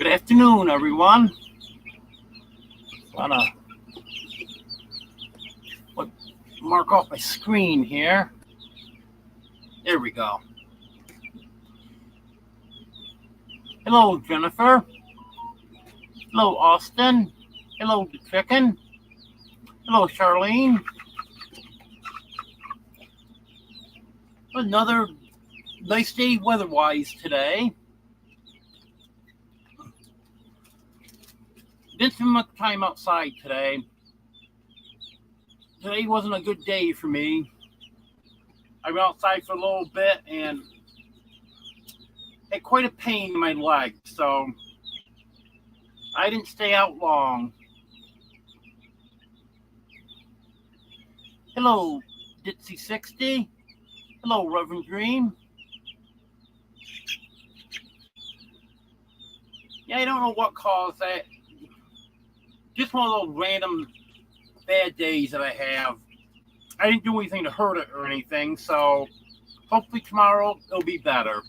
Good afternoon, everyone. Want to mark off my screen here. There we go. Hello, Jennifer. Hello, Austin. Hello, the chicken. Hello, Charlene. Another nice day weather-wise today. Didn't spend much time outside today. Today wasn't a good day for me. I went outside for a little bit and had quite a pain in my leg, so I didn't stay out long. Hello, Ditsy60. Hello, Reverend Dream. Yeah, I don't know what caused that. Just one of those random bad days that I have. I didn't do anything to hurt it or anything, so hopefully tomorrow it'll be better.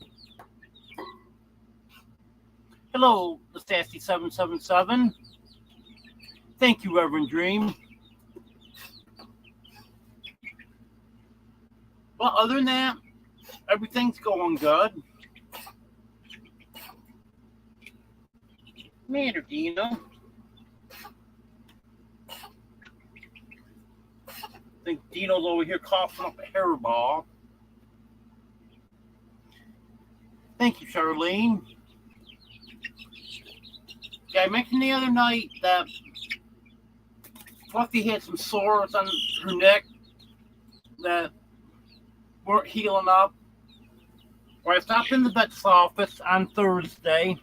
Hello, the Sassy 777. Thank you, Reverend Dream. Well, other than that, everything's going good. Matter, Dino. I think Dino's over here coughing up a hairball. Thank you, Charlene. Yeah, I mentioned the other night that Fluffy had some sores on her neck that weren't healing up. Well, I stopped in the vet's office on Thursday,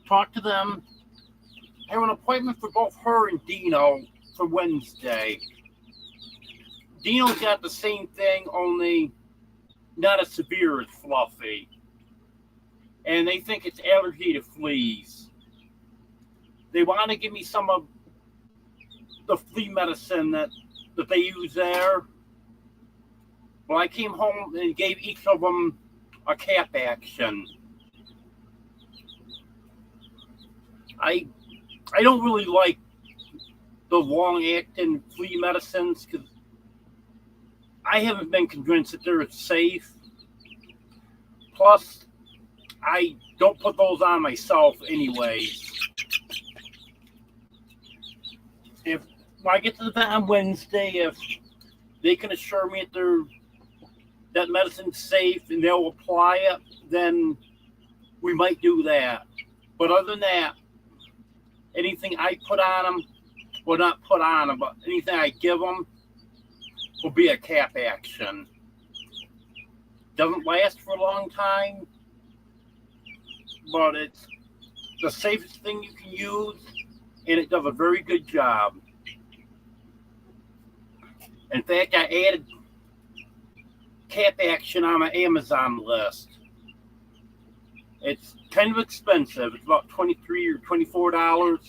talked to them, have an appointment for both her and Dino for Wednesday. Dino's got the same thing, only not as severe as Fluffy. And they think it's allergy to fleas. They want to give me some of the flea medicine that they use there. Well, I came home and gave each of them a cap action. I don't really like the long-acting flea medicines because I haven't been convinced that they're safe. Plus, I don't put those on myself anyways. When I get to the vet on Wednesday, if they can assure me that medicine's safe and they'll apply it, then we might do that. But other than that, anything I put on them, well, not put on them, but anything I give them will be a cap action. Doesn't last for a long time, but it's the safest thing you can use, and it does a very good job. In fact, I added cap action on my Amazon list. It's kind of expensive. It's about $23 or $24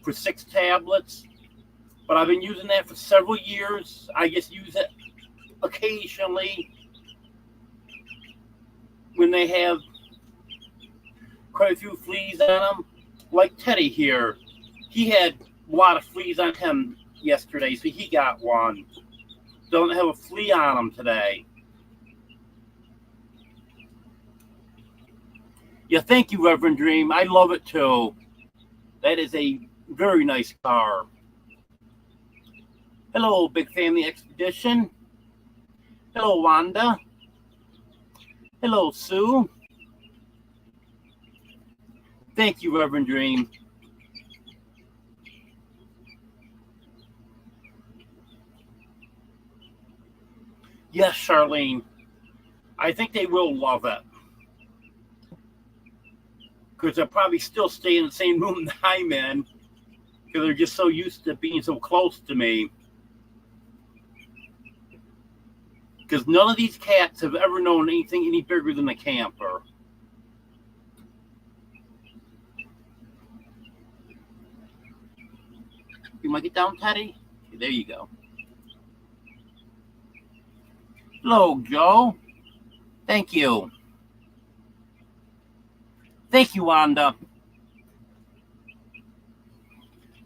for 6 tablets. But I've been using that for several years. I just use it occasionally when they have quite a few fleas on them. Like Teddy here. He had a lot of fleas on him yesterday, so he got one. Don't have a flea on him today. Yeah, thank you, Reverend Dream. I love it too. That is a very nice car. Hello, Big Family Expedition. Hello, Wanda. Hello, Sue. Thank you, Reverend Dream. Yes, Charlene. I think they will love it. Because they'll probably still stay in the same room that I'm in. Because they're just so used to being so close to me. Because none of these cats have ever known anything any bigger than a camper. You might get down, Teddy? Okay, there you go. Hello, Joe. Thank you. Thank you, Wanda.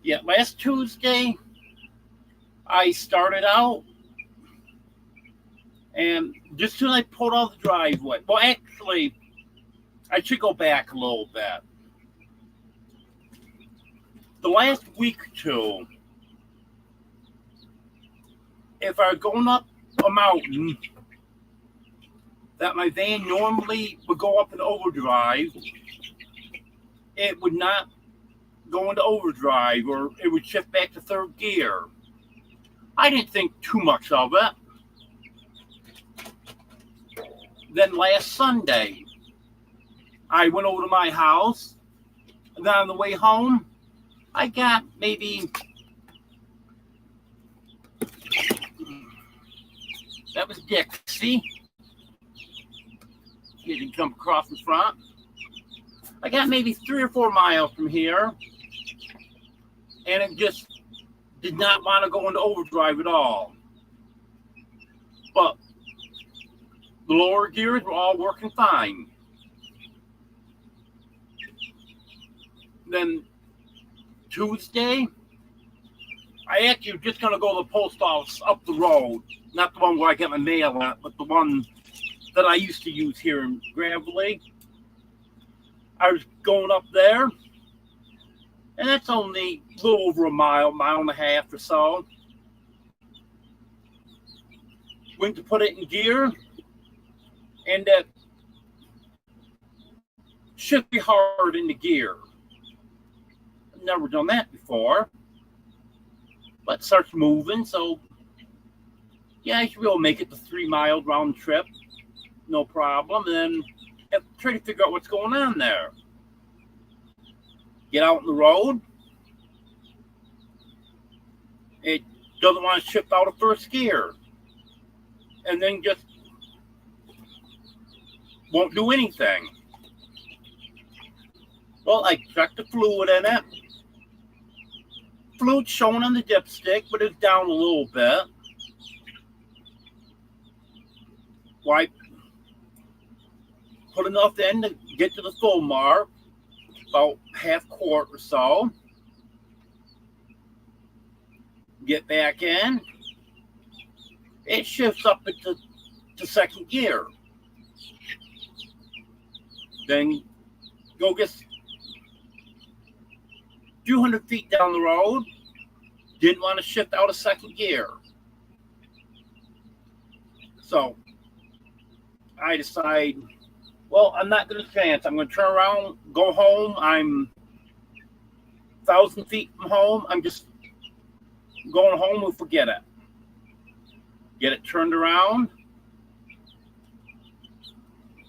Yeah, last Tuesday, I started out, and just as soon as I pulled out the driveway, well, actually, I should go back a little bit. The last week or two, if I was going up a mountain that my van normally would go up in overdrive, it would not go into overdrive, or it would shift back to third gear. I didn't think too much of it. Then last Sunday, I went over to my house, and then on the way home, I got maybe, that was Dixie. She didn't come across in front. I got maybe 3 or 4 miles from here, and it just did not want to go into overdrive at all. But the lower gears were all working fine. Then Tuesday, I actually was just going to go to the post office up the road, not the one where I get my mail at, but the one that I used to use here in Gravely. I was going up there, and that's only a little over a mile and a half or so. Went to put it in gear, and that should be hard in the gear. I've never done that before. But it starts moving, so yeah, I should be able to make it the 3 miles round trip, no problem. And then have to try to figure out what's going on there. Get out on the road. It doesn't want to shift out of first gear. And then just won't do anything. Well, I checked the fluid in it. Fluid showing on the dipstick, but it's down a little bit. Wipe. Put enough in to get to the full mark, about half quart or so. Get back in. It shifts up into second gear. Then go get a few hundred feet down the road. Didn't want to shift out of second gear. So I decide, well, I'm not going to chance. I'm going to turn around, go home. I'm 1,000 feet from home. I'm just going home and forget it. Get it turned around.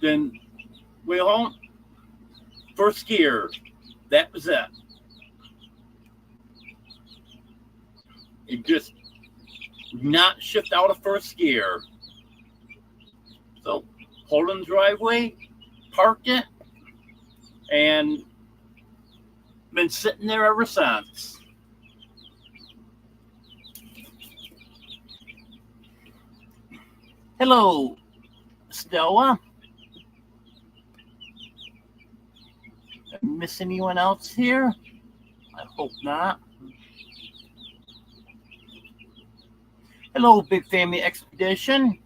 Then way home. First gear. That was it. It just would not shift out of first gear. So pulled in the driveway, parked it, and been sitting there ever since. Hello, Stella. Miss anyone else here? I hope not. Hello, Big Family Expedition.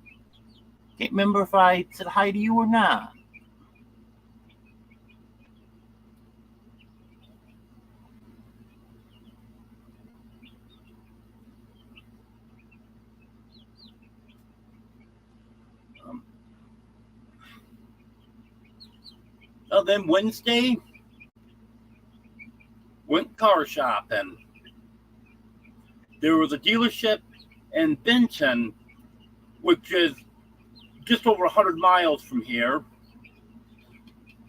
Can't remember if I said hi to you or not. Then Wednesday, went car shopping. There was a dealership in Benton, which is just over 100 miles from here.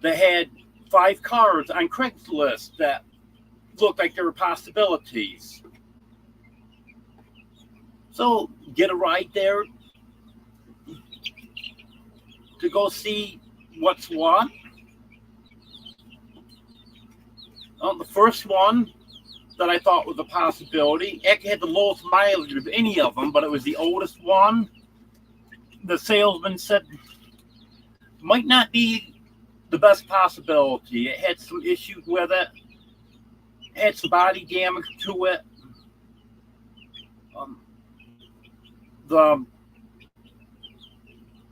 They had 5 cars on Craigslist that looked like there were possibilities. So get a ride there to go see what's what. The first one that I thought was a possibility, actually had the lowest mileage of any of them, but it was the oldest one. The salesman said might not be the best possibility. It had some issues with it, had some body damage to it. The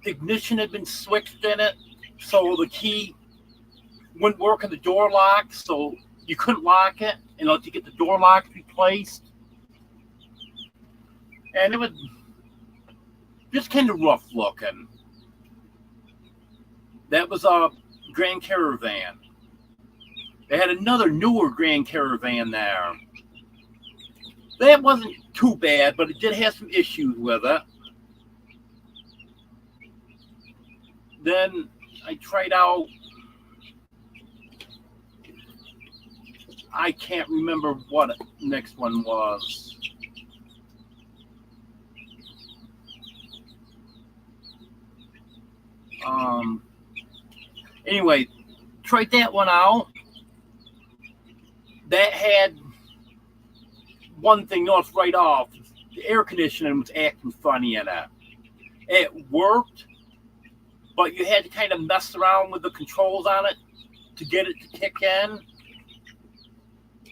ignition had been switched in it, so the key wouldn't work in the door lock, so you couldn't lock it unless you get the door lock replaced. And it was just kind of rough looking. That was a Grand Caravan. They had another newer Grand Caravan there. That wasn't too bad, but it did have some issues with it. Then I tried out, I can't remember what the next one was. Anyway, tried that one out. That had one thing noticed right off. The air conditioning was acting funny in it. It worked, but you had to kind of mess around with the controls on it to get it to kick in.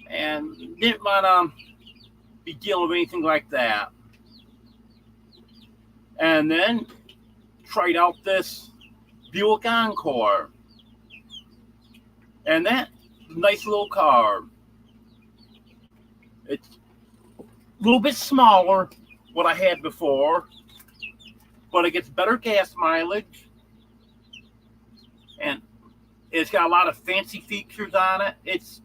And didn't want to be dealing with anything like that. And then tried out this Buick Encore. And that nice little car. It's a little bit smaller what I had before, but it gets better gas mileage. And it's got a lot of fancy features on it. It's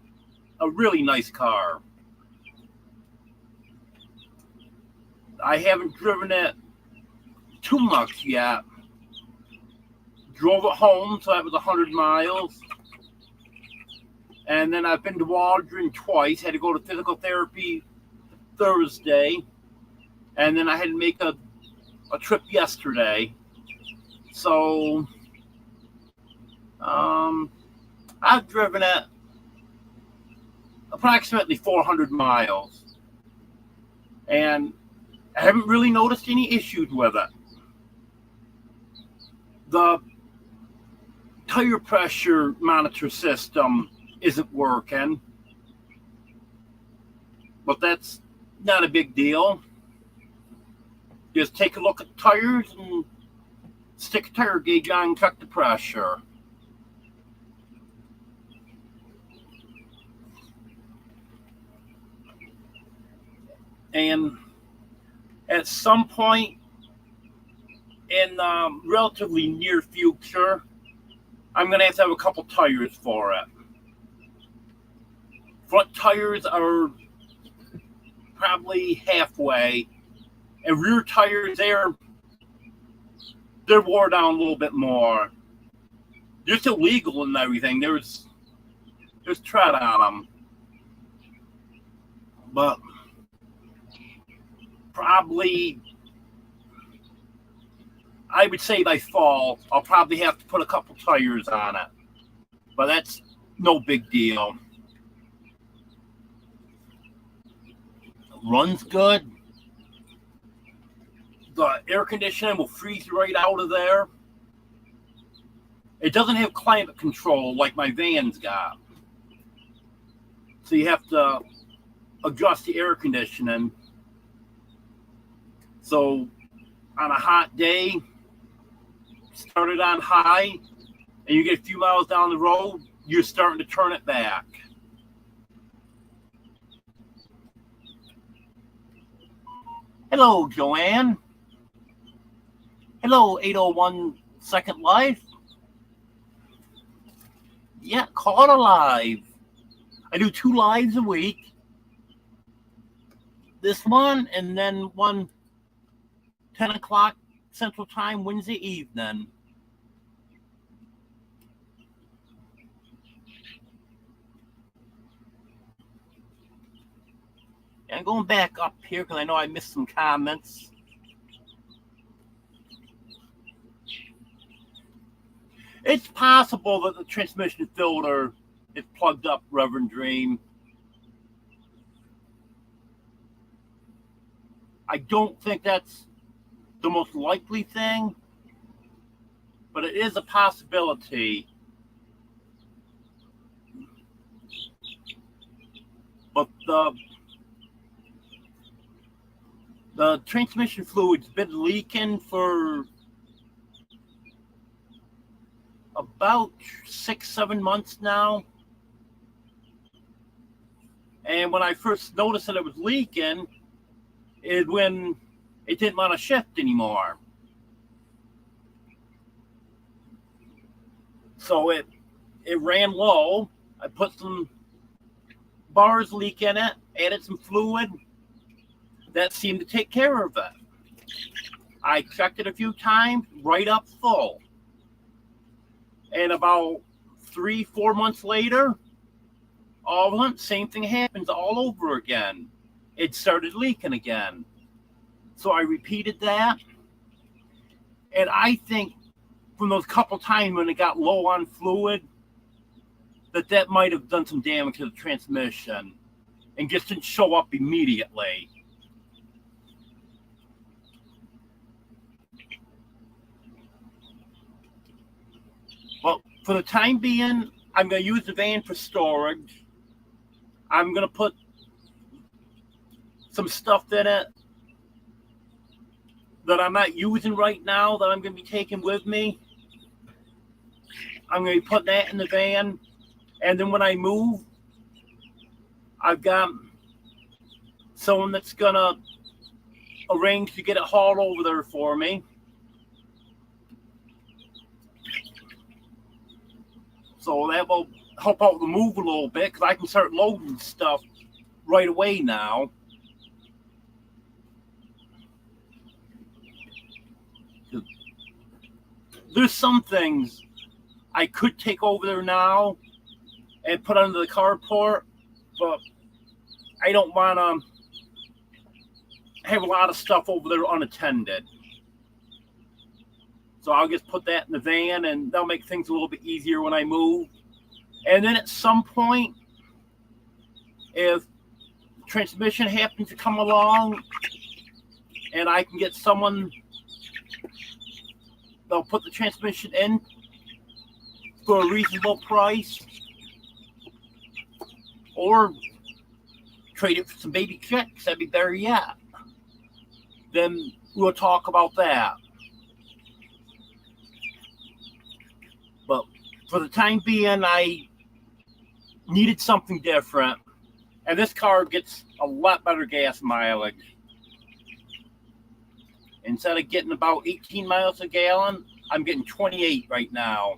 a really nice car. I haven't driven it too much yet. Drove it home, so that was 100 miles. And then I've been to Waldron twice. Had to go to physical therapy Thursday. And then I had to make a trip yesterday. So I've driven it approximately 400 miles. And I haven't really noticed any issues with it. The tire pressure monitor system isn't working, but that's not a big deal. Just take a look at the tires and stick a tire gauge on and check the pressure. And at some point in the relatively near future, I'm going to have a couple tires for it. Front tires are probably halfway, and rear tires, they're wore down a little bit more. They're still legal and everything. There's tread on them, but probably, I would say by fall, I'll probably have to put a couple tires on it, but that's no big deal. Runs good. The air conditioning will freeze right out of there. It doesn't have climate control like my van's got. So you have to adjust the air conditioning. So on a hot day, start it on high, and you get a few miles down the road, you're starting to turn it back. Hello, Joanne. Hello, 801 Second Life. Yeah, caught a live. I do 2 lives a week. This one, and then one 10 o'clock Central Time Wednesday evening. And I'm going back up here because I know I missed some comments. It's possible that the transmission filter is plugged up, Reverend Dream. I don't think that's the most likely thing, but it is a possibility. but the transmission fluid's been leaking for about 6-7 months now. And when I first noticed that it was leaking, is when it didn't want to shift anymore. So it ran low. I put some bars leak in it, added some fluid. That seemed to take care of it. I checked it a few times, right up full. And about 3-4 months later, all of a sudden, same thing happens all over again. It started leaking again. So I repeated that. And I think from those couple times when it got low on fluid, that might have done some damage to the transmission and just didn't show up immediately. Well, for the time being, I'm going to use the van for storage. I'm going to put some stuff in it that I'm not using right now that I'm going to be taking with me. I'm going to be putting that in the van. And then when I move, I've got someone that's going to arrange to get it hauled over there for me. So that will help out the move a little bit because I can start loading stuff right away now. There's some things I could take over there now and put under the carport, but I don't want to have a lot of stuff over there unattended. So I'll just put that in the van, and that'll make things a little bit easier when I move. And then at some point, if transmission happens to come along and I can get someone that'll put the transmission in for a reasonable price, or trade it for some baby chicks, that'd be better yet. Then we'll talk about that. But for the time being, I needed something different. And this car gets a lot better gas mileage. Instead of getting about 18 miles a gallon, I'm getting 28 right now.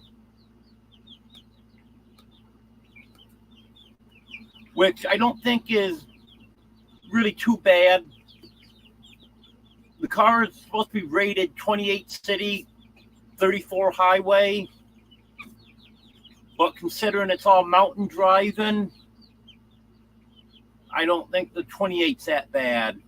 Which I don't think is really too bad. The car is supposed to be rated 28 city, 34 highway. But considering it's all mountain driving, I don't think the 28's that bad.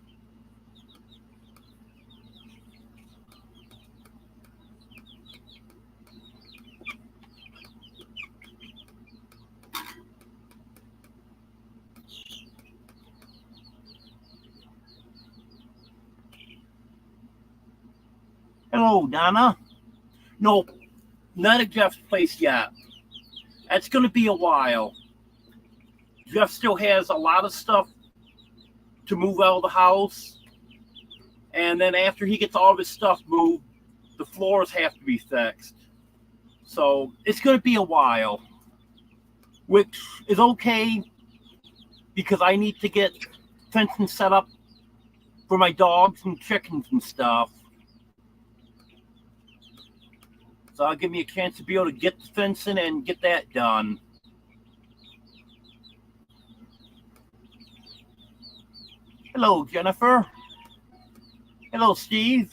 Hello, Donna. No, not at Jeff's place yet. That's going to be a while. Jeff still has a lot of stuff to move out of the house. And then after he gets all of his stuff moved, the floors have to be fixed. So it's going to be a while, which is okay because I need to get fencing set up for my dogs and chickens and stuff. So that'll give me a chance to be able to get the fencing and get that done. Hello, Jennifer. Hello, Steve.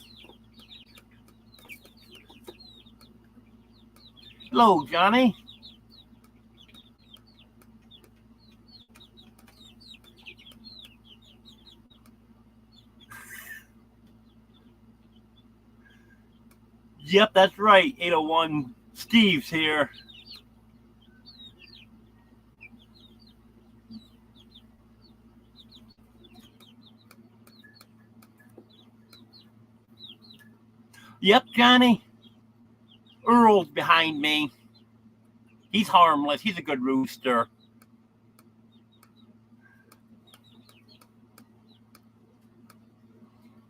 Hello, Johnny. Yep, that's right. 801 Steve's here. Yep, Johnny. Earl's behind me. He's harmless. He's a good rooster.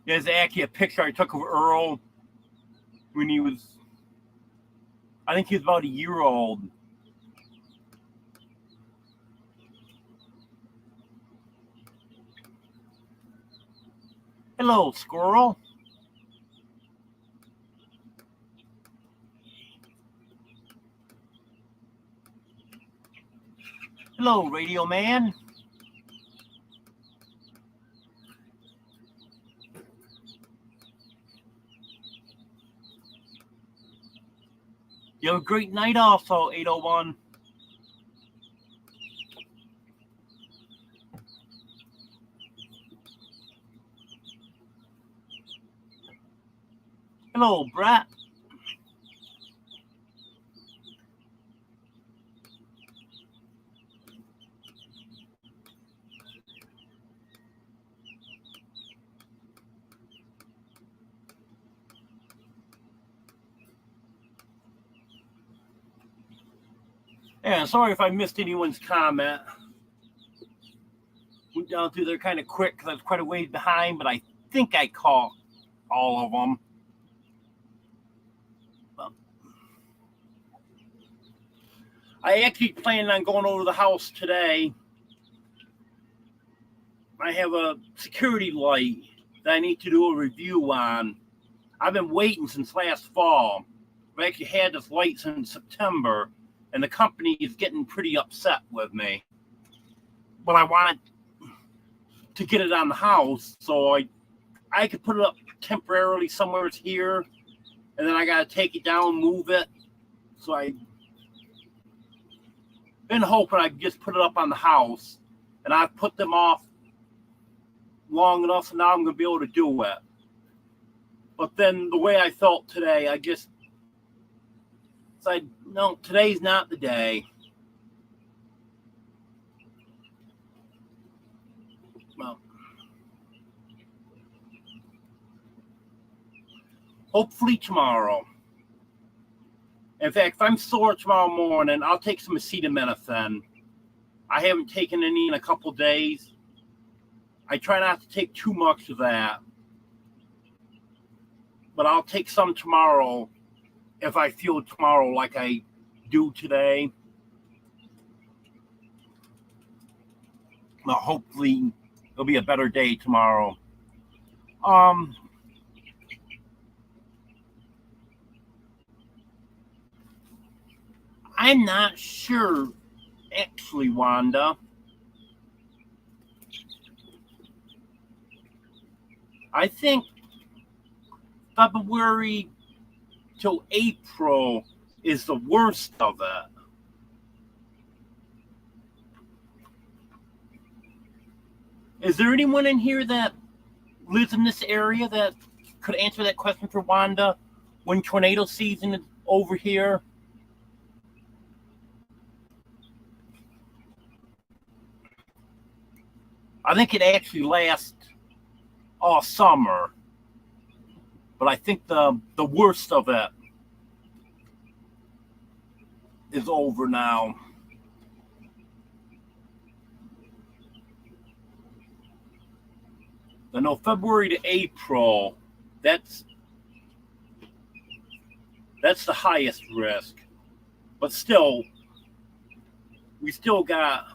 There's actually a picture I took of Earl when he was, I think he was about a year old. Hello, squirrel. Hello, radio man. You have a great night also, 801. Hello, Brett. Yeah, sorry if I missed anyone's comment. Went down through there kind of quick because I was quite a ways behind, but I think I caught all of them. I actually planned on going over to the house today. I have a security light that I need to do a review on. I've been waiting since last fall. I've actually had this light since September, and the company is getting pretty upset with me. But I wanted to get it on the house, so I could put it up temporarily somewhere here, and then I got to take it down, move it. So I've been hoping I could just put it up on the house, and I've put them off long enough, so now I'm going to be able to do it. But then the way I felt today, I just said, no, today's not the day. Well, hopefully tomorrow. In fact, if I'm sore tomorrow morning, I'll take some acetaminophen. I haven't taken any in a couple days. I try not to take too much of that. But I'll take some tomorrow if I feel tomorrow like I do today. Well, hopefully it'll be a better day tomorrow. I'm not sure, actually, Wanda. I think February till April is the worst of it. Is there anyone in here that lives in this area that could answer that question for Wanda when tornado season is over here? I think it actually lasts all summer, but I think the worst of it is over now. I know February to April, that's the highest risk, but still, we still got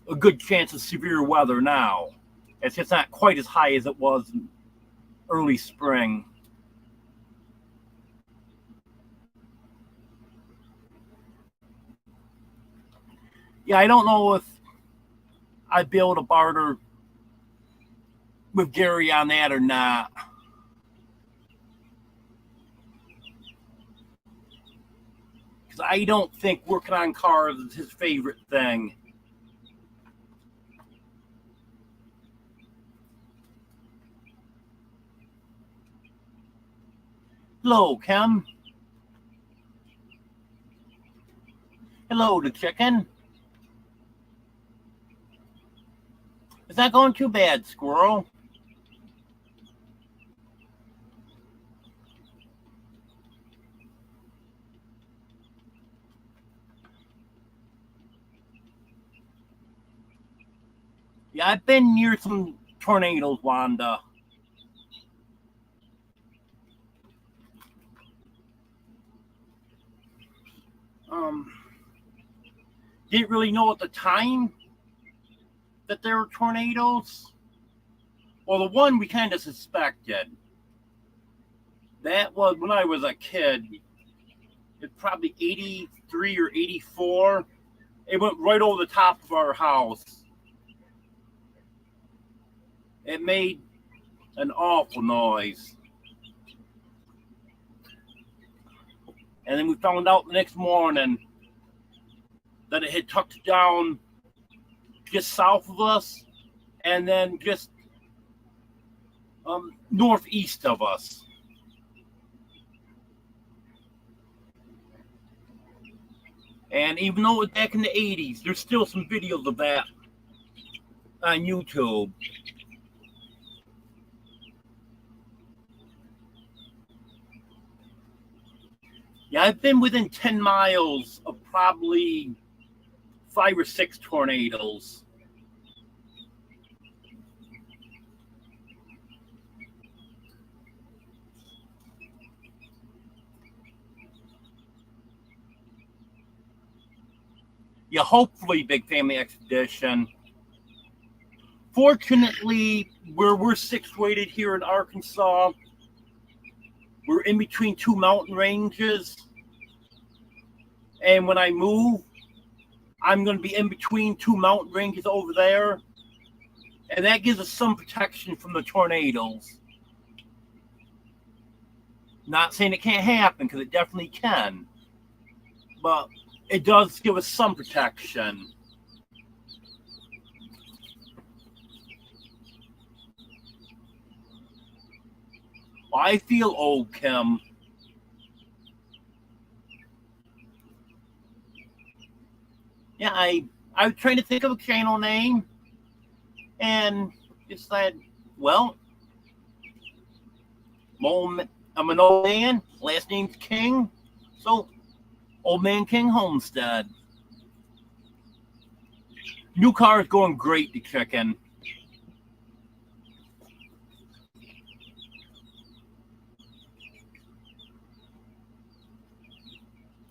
a good chance of severe weather now. It's just not quite as high as it was in early spring. Yeah, I don't know if I'd be able to barter with Gary on that or not. Because I don't think working on cars is his favorite thing. Hello, Kim. Hello, the chicken. It's not going too bad, squirrel. Yeah, I've been near some tornadoes, Wanda. Didn't really know at the time that there were tornadoes. Well, the one we kind of suspected. That was when I was a kid. It's probably 83 or 84. It went right over the top of our house. It made an awful noise. And then we found out the next morning that it had tucked down just south of us and then just northeast of us. And even though it was back in the 80s, there's still some videos of that on YouTube. Yeah, I've been within 10 miles of probably 5 or 6 tornadoes. Yeah, hopefully, Big Family Expedition. Fortunately, where we're situated here in Arkansas, we're in between 2 mountain ranges. And when I move, I'm going to be in between 2 mountain ranges over there. And that gives us some protection from the tornadoes. Not saying it can't happen, because it definitely can. But it does give us some protection. I feel old, Kim. Yeah, I was trying to think of a channel name, and just said, well, I'm an old man, last name's King, so Old Man King Homestead. New car is going great to chicken.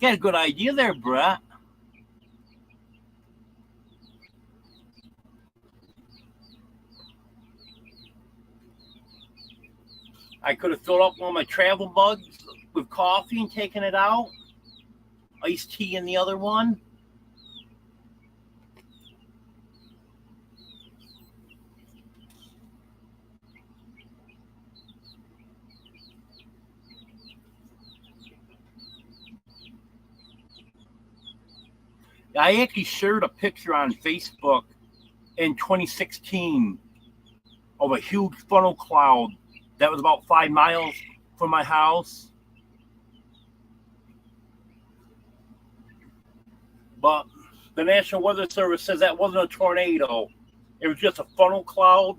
Got a good idea there, Brett. I could have filled up one of my travel mugs with coffee and taken it out. Iced tea in the other one. I actually shared a picture on Facebook in 2016 of a huge funnel cloud that was about 5 miles from my house. But the National Weather Service says that wasn't a tornado. It was just a funnel cloud,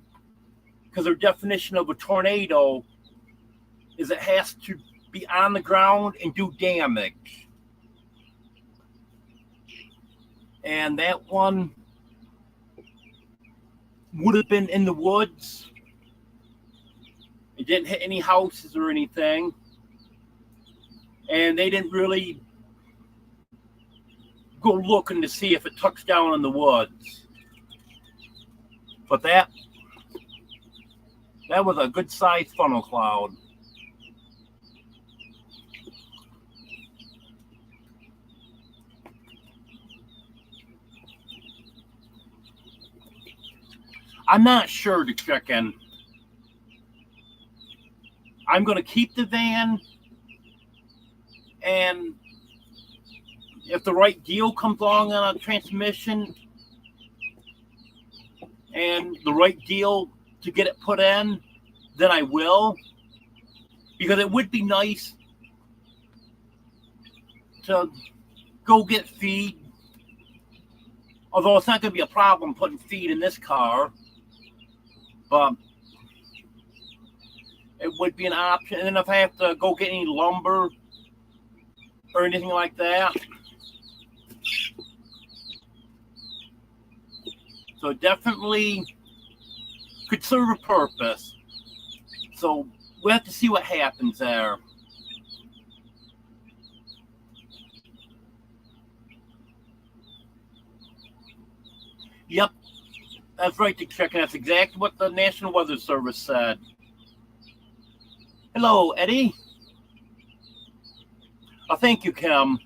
because their definition of a tornado is it has to be on the ground and do damage. And that one would have been in the woods. It didn't hit any houses or anything. And they didn't really go looking to see if it tucks down in the woods. But that was a good sized funnel cloud. I'm not sure to check in. I'm going to keep the van, and if the right deal comes along on a transmission and the right deal to get it put in, then I will. Because it would be nice to go get feed. Although it's not going to be a problem putting feed in this car. But it would be an option. And then if I have to go get any lumber or anything like that. So definitely could serve a purpose. So we have to see what happens there. Yep, that's right, Dick Chicken. That's exactly what the National Weather Service said. Hello, Eddie. Oh, thank you, Kim.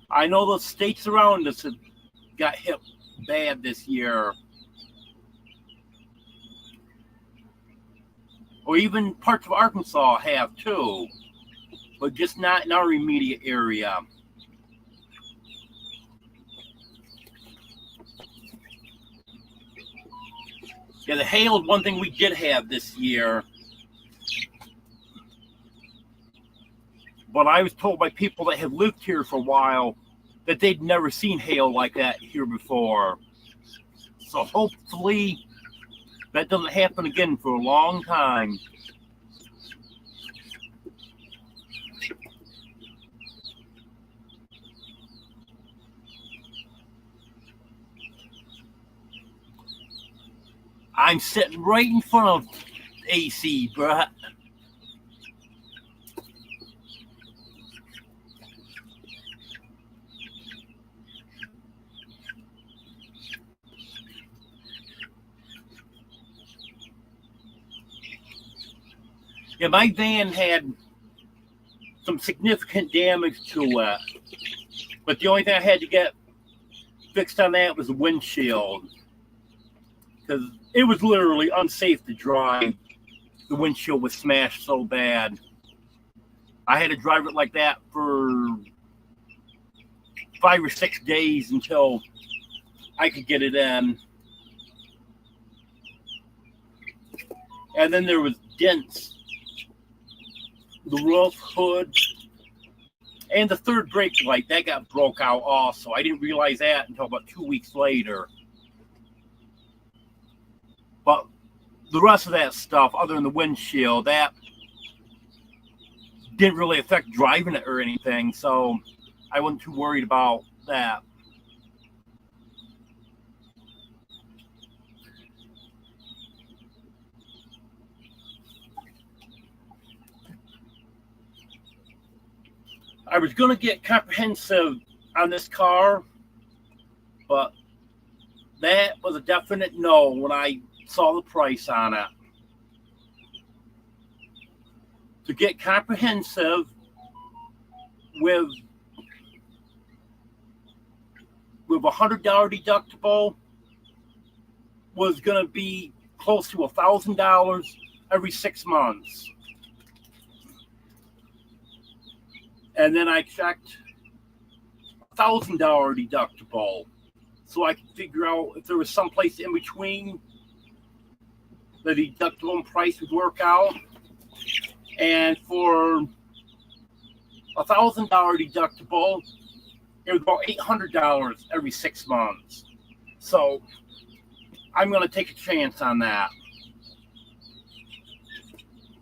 I know those states around us have got hit bad this year. Or even parts of Arkansas have too, but just not in our immediate area. Yeah, the hail is one thing we did have this year. But I was told by people that have lived here for a while that they'd never seen hail like that here before. So hopefully that doesn't happen again for a long time. I'm sitting right in front of AC, bruh. Yeah, my van had some significant damage to it, but the only thing I had to get fixed on that was the windshield, because it was literally unsafe to drive. The windshield was smashed so bad. I had to drive it like that for 5 or 6 days until I could get it in. And then there was dents. The roof, hood, and the third brake light, that got broke out also. I didn't realize that until about 2 weeks later. But the rest of that stuff, other than the windshield, that didn't really affect driving it or anything, so I wasn't too worried about that. I was going to get comprehensive on this car, but that was a definite no when I saw the price on it. To get comprehensive with a $100 deductible was going to be close to $1,000 every 6 months. And then I checked $1,000 deductible, so I could figure out if there was some place in between the deductible and price would work out. And for $1,000 deductible, it was about $800 every 6 months. So I'm going to take a chance on that.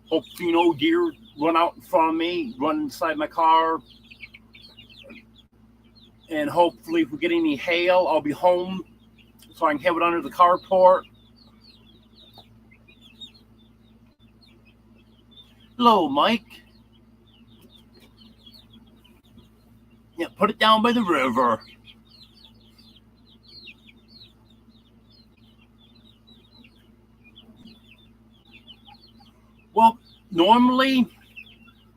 Hopefully no deer run out in front of me, run inside my car. And hopefully if we get any hail, I'll be home so I can have it under the carport. Hello, Mike. Yeah, put it down by the river. Well, normally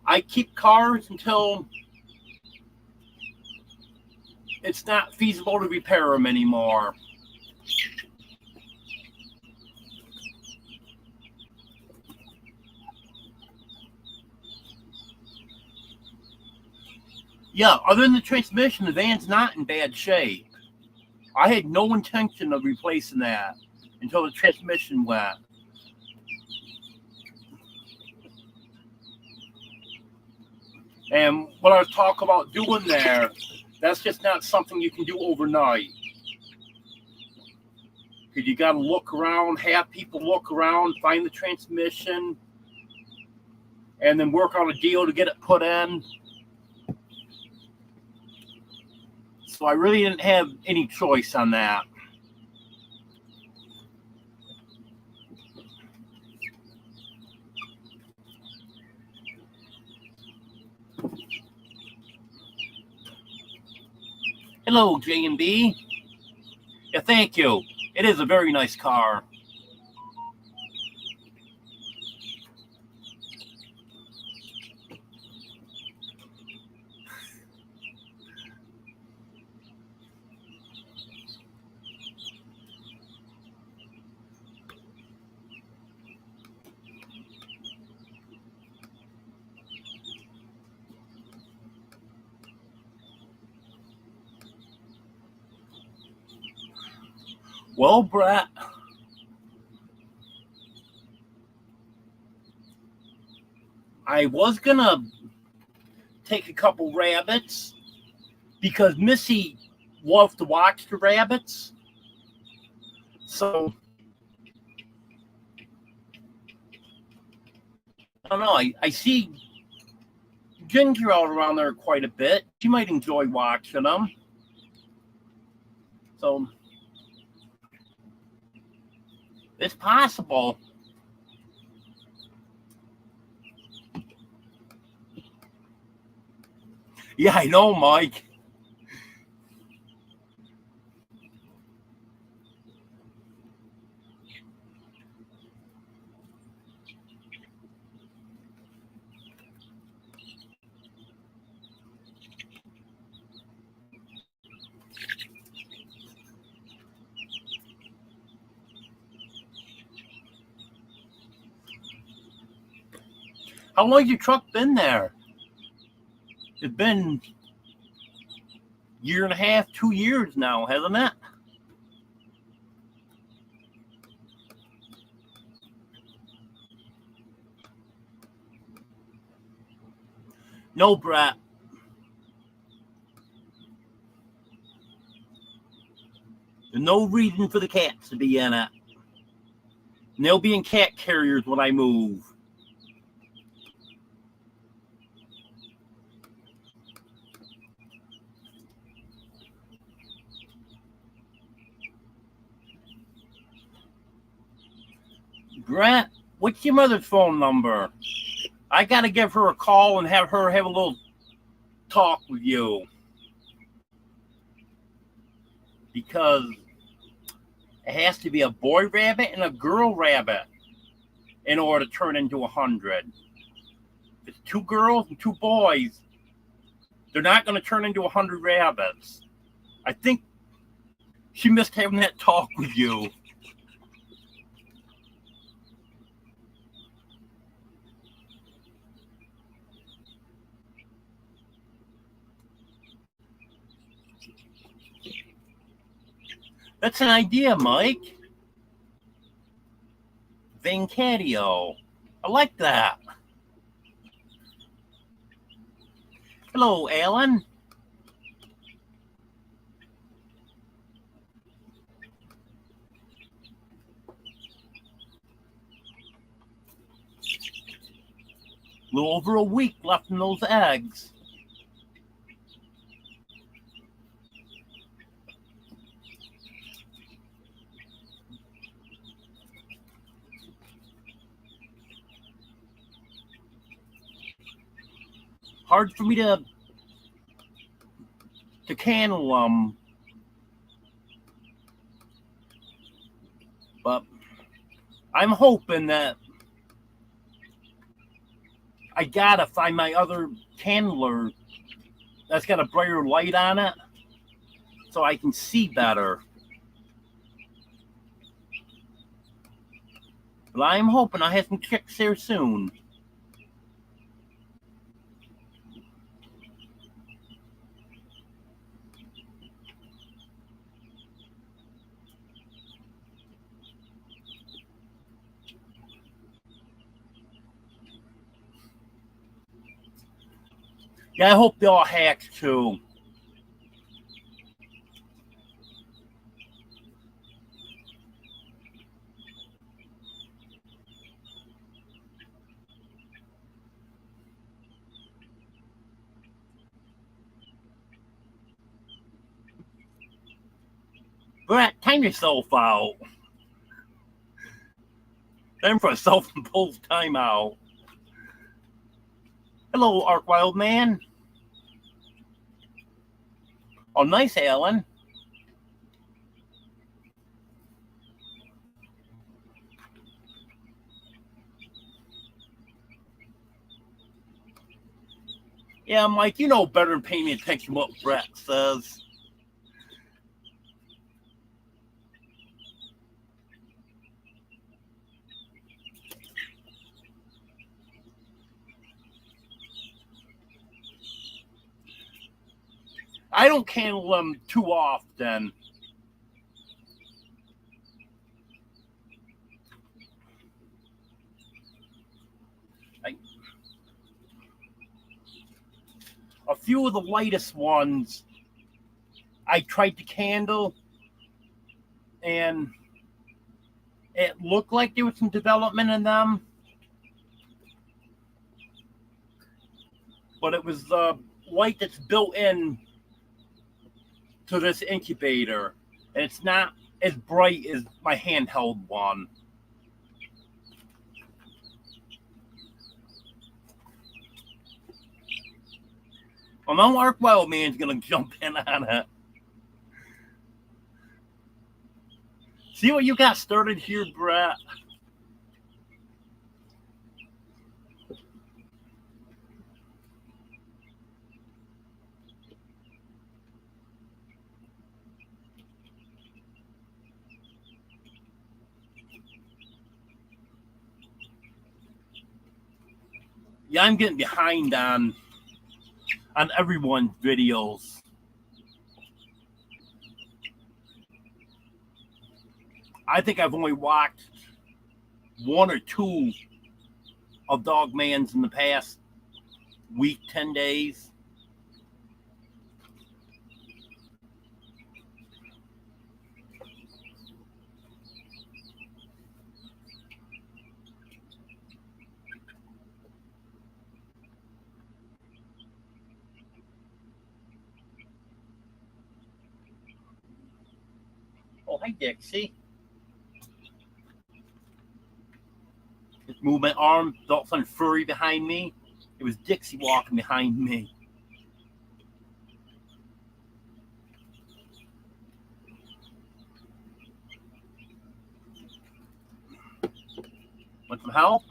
I keep cars until it's not feasible to repair them anymore. Yeah, other than the transmission, the van's not in bad shape. I had no intention of replacing that until the transmission went. And what I was talking about doing there, that's just not something you can do overnight. Because you got to look around, have people look around, find the transmission, and then work out a deal to get it put in. So I really didn't have any choice on that. Hello, J&B. Yeah, thank you. It is a very nice car. Well, Brett, I was gonna take a couple rabbits because Missy loves to watch the rabbits. So I don't know. I see Ginger out around there quite a bit. She might enjoy watching them. So it's possible. Yeah, I know, Mike. How long has your truck been there? It's been a year and a half, 2 years now, hasn't it? No, Brett. There's no reason for the cats to be in it. And they'll be in cat carriers when I move. Brett, what's your mother's phone number? I gotta give her a call and have her have a little talk with you. Because it has to be a boy rabbit and a girl rabbit in order to turn into 100. If it's 2 girls and 2 boys, they're not going to turn into 100 rabbits. I think she missed having that talk with you. That's an idea, Mike. Vincatio. I like that. Hello, Alan. A little over a week left in those eggs. Hard for me to candle them, but I'm hoping that I gotta find my other candler that's got a brighter light on it so I can see better. But I'm hoping I have some chicks there soon. Yeah, I hope they all hatch too. Brett, time yourself out. Time for a self-imposed timeout. Hello, Ark Wild Man. Oh, nice, Alan. Yeah, Mike, you know better than paying attention to what Brett says. I don't candle them too often. A few of the lightest ones I tried to candle, and it looked like there was some development in them, but it was the light that's built in to this incubator, and it's not as bright as my handheld one. Well, no, Mark Wildman's gonna jump in on it. See what you got started here, Brett? Yeah, I'm getting behind on everyone's videos. I think I've only watched one or two of Dog Man's in the past week, 10 days. Oh, hi, Dixie. Just move my arm, felt something furry behind me. It was Dixie walking behind me. Want some help?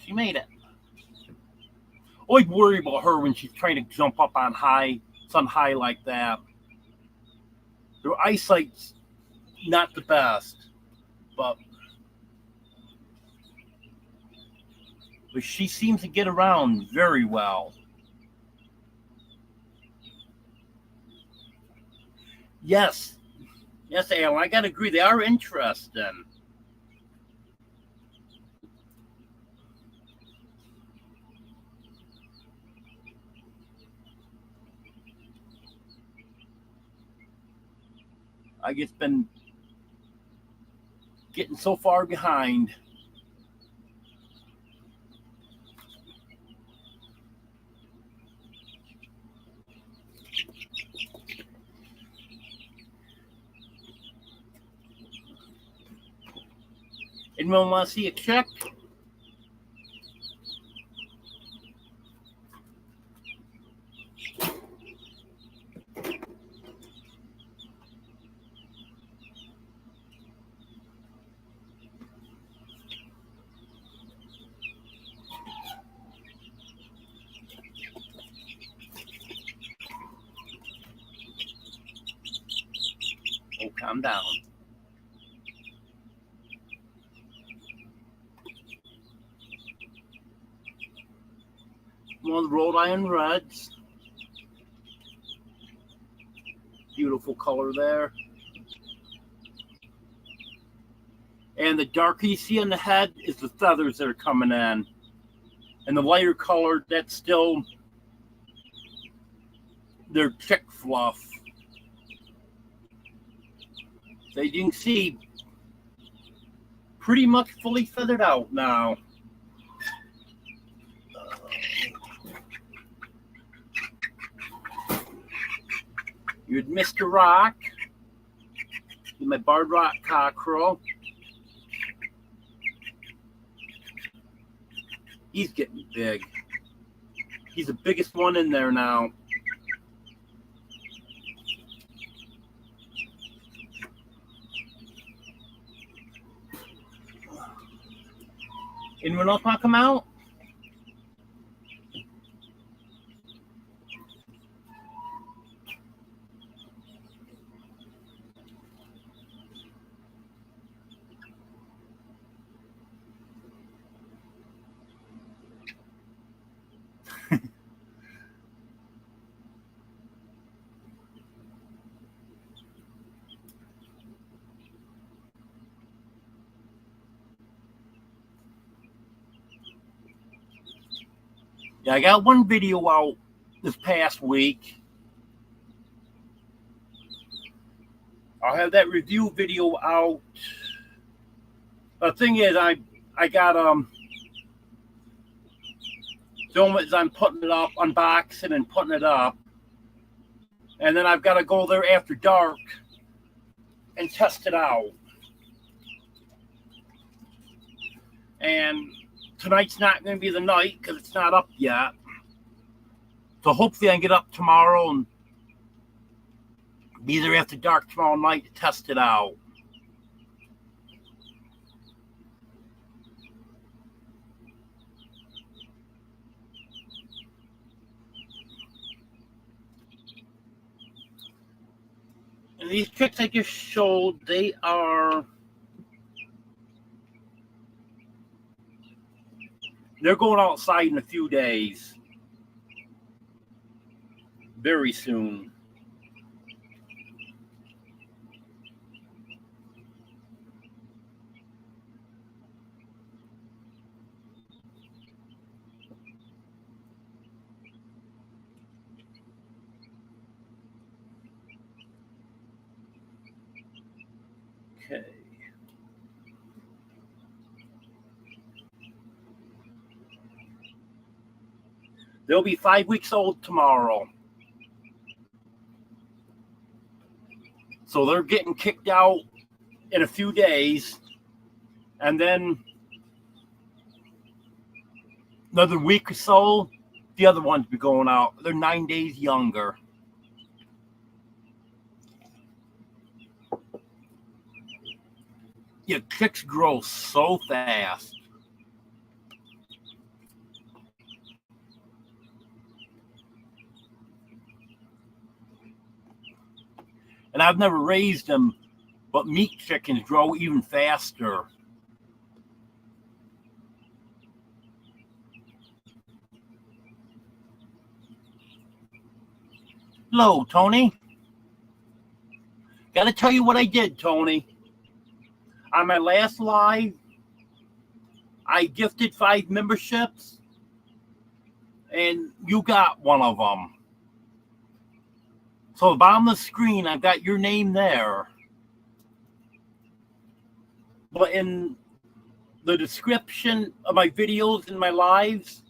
She made it. Always worry about her when she's trying to jump up on sun high like that. Her eyesight's not the best, but she seems to get around very well. Yes, Alan, I gotta agree. They are interesting. I just been getting so far behind. Anyone want to see a check? Oh, calm down. One of the Rhode Island Reds. Beautiful color there. And the darker you see on the head is the feathers that are coming in. And the lighter color, that's still their chick fluff. So you can see, pretty much fully feathered out now. You had Mr. Rock, my barred rock cockerel. He's getting big. He's the biggest one in there now. Anyone else want to come out? Yeah, I got one video out this past week. I'll have that review video out. The thing is, I got film it as I'm putting it up, unboxing and putting it up, and then I've got to go there after dark and test it out. And tonight's not going to be the night because it's not up yet. So hopefully I can get up tomorrow and be there after dark tomorrow night to test it out. And these tricks I just showed, they're going outside in a few days. Very soon. Okay. They'll be 5 weeks old tomorrow. So they're getting kicked out in a few days. And then another week or so, the other ones be going out. They're 9 days younger. Yeah, chicks grow so fast. And I've never raised them, but meat chickens grow even faster. Hello, Tony. Got to tell you what I did, Tony. On my last live, I gifted 5 memberships, and you got one of them. So, the bottom of the screen, I've got your name there. But in the description of my videos and my lives,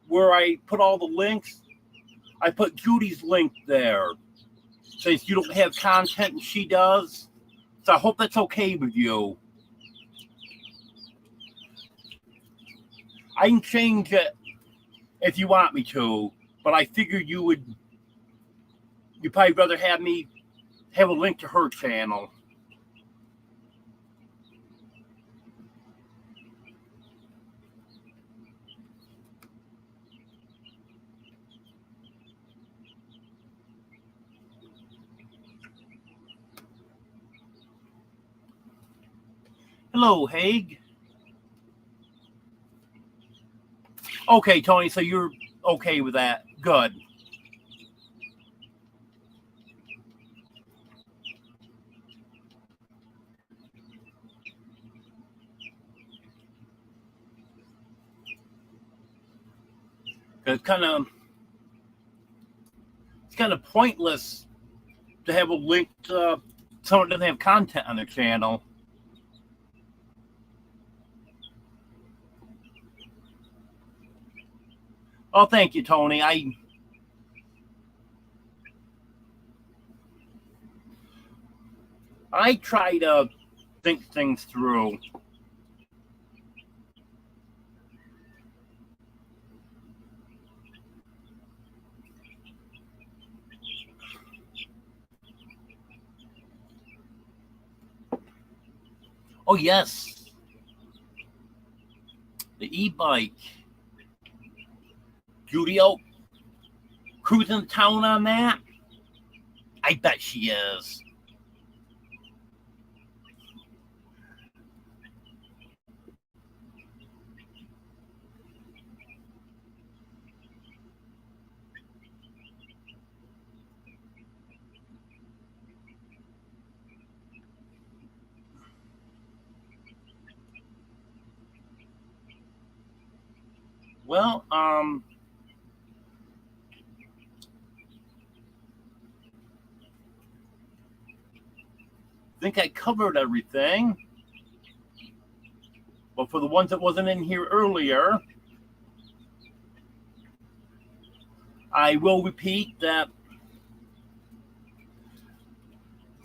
where I put all the links, I put Judy's link there. Since you don't have content and she does. So I hope that's okay with you. I can change it if you want me to, but I figured you'd probably rather have me have a link to her channel. Hello, Haig. Okay, Tony, so you're okay with that. Good. It's kind of pointless to have a link to someone that doesn't have content on their channel. Oh, thank you, Tony. I try to think things through. Oh, yes. The e-bike. Judy out cruising town on that? I bet she is. Well, I think I covered everything. But for the ones that wasn't in here earlier, I will repeat that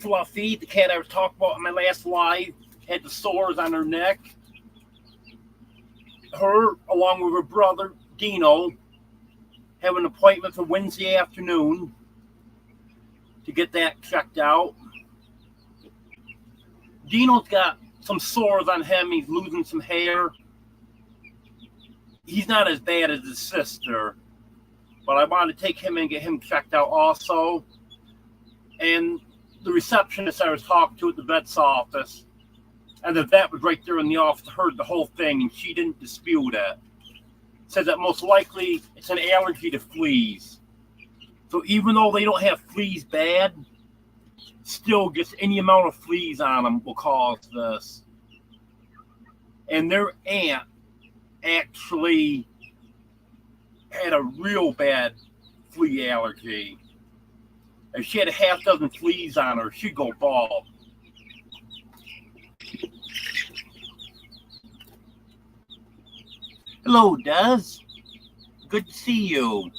Fluffy, the cat I was talking about in my last live, had the sores on her neck. Her, along with her brother, Dino, have an appointment for Wednesday afternoon to get that checked out. Dino's got some sores on him. He's losing some hair. He's not as bad as his sister, but I wanted to take him and get him checked out also. And the receptionist I was talking to at the vet's office, and the vet was right there in the office, heard the whole thing, and she didn't dispute it. Said that most likely it's an allergy to fleas. So even though they don't have fleas bad, still just any amount of fleas on them will cause this. And their aunt actually had a real bad flea allergy. If she had a half dozen fleas on her, she'd go bald. Hello, Des. Good to see you.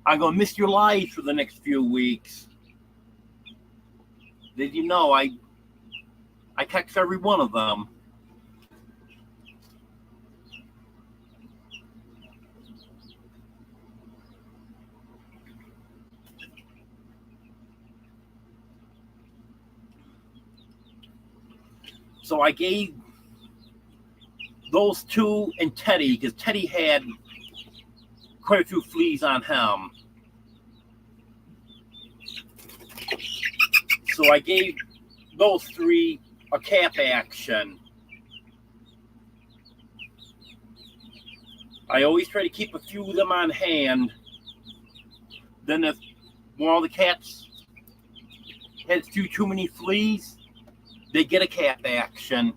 I'm going to miss your live for the next few weeks. Did you know I text every one of them? So I gave those two and Teddy, because Teddy had quite a few fleas on him. So I gave those three a cap action. I always try to keep a few of them on hand. Then if one of the cats has too many fleas, they get a cap action.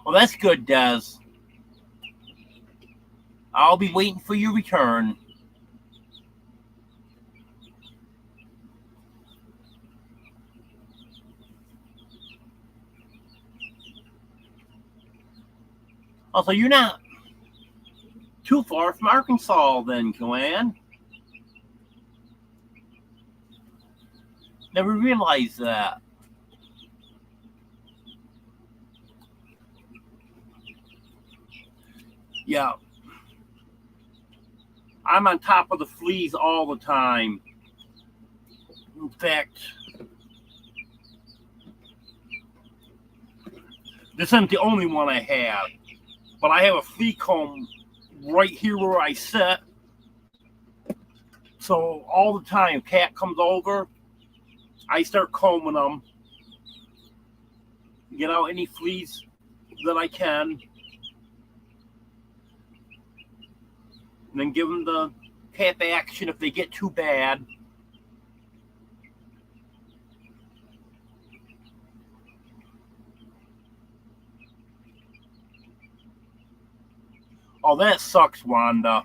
Well, that's good, Des. I'll be waiting for your return. Also, you're not too far from Arkansas then, Joanne. Never realized that. Yeah. I'm on top of the fleas all the time. In fact, this isn't the only one I have. But I have a flea comb right here where I sit. So all the time, cat comes over, I start combing them. Get out any fleas that I can. And then give them the cap action if they get too bad. Oh, that sucks, Wanda.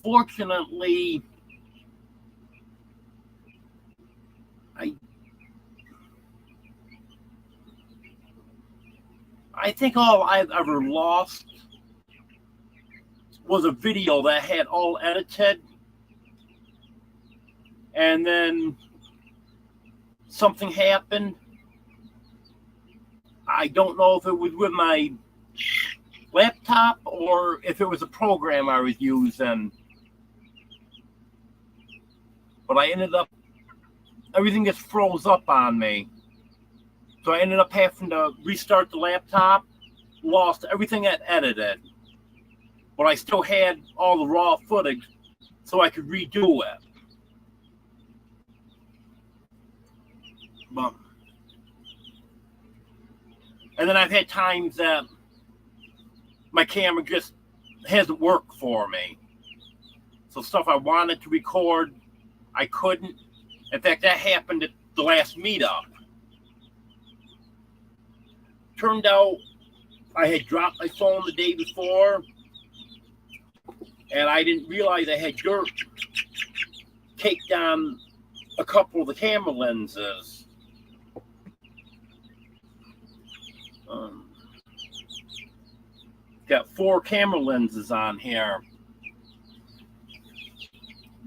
Fortunately, I think all I've ever lost was a video that I had all edited and then something happened. I don't know if it was with my laptop or if it was a program I was using. But I ended up, everything just froze up on me. So I ended up having to restart the laptop, lost everything I edited. But I still had all the raw footage so I could redo it. But, and then I've had times that my camera just hasn't worked for me. So stuff I wanted to record, I couldn't. In fact, that happened at the last meetup. Turned out I had dropped my phone the day before, and I didn't realize I had dirt caked on a couple of the camera lenses. Got 4 camera lenses on here.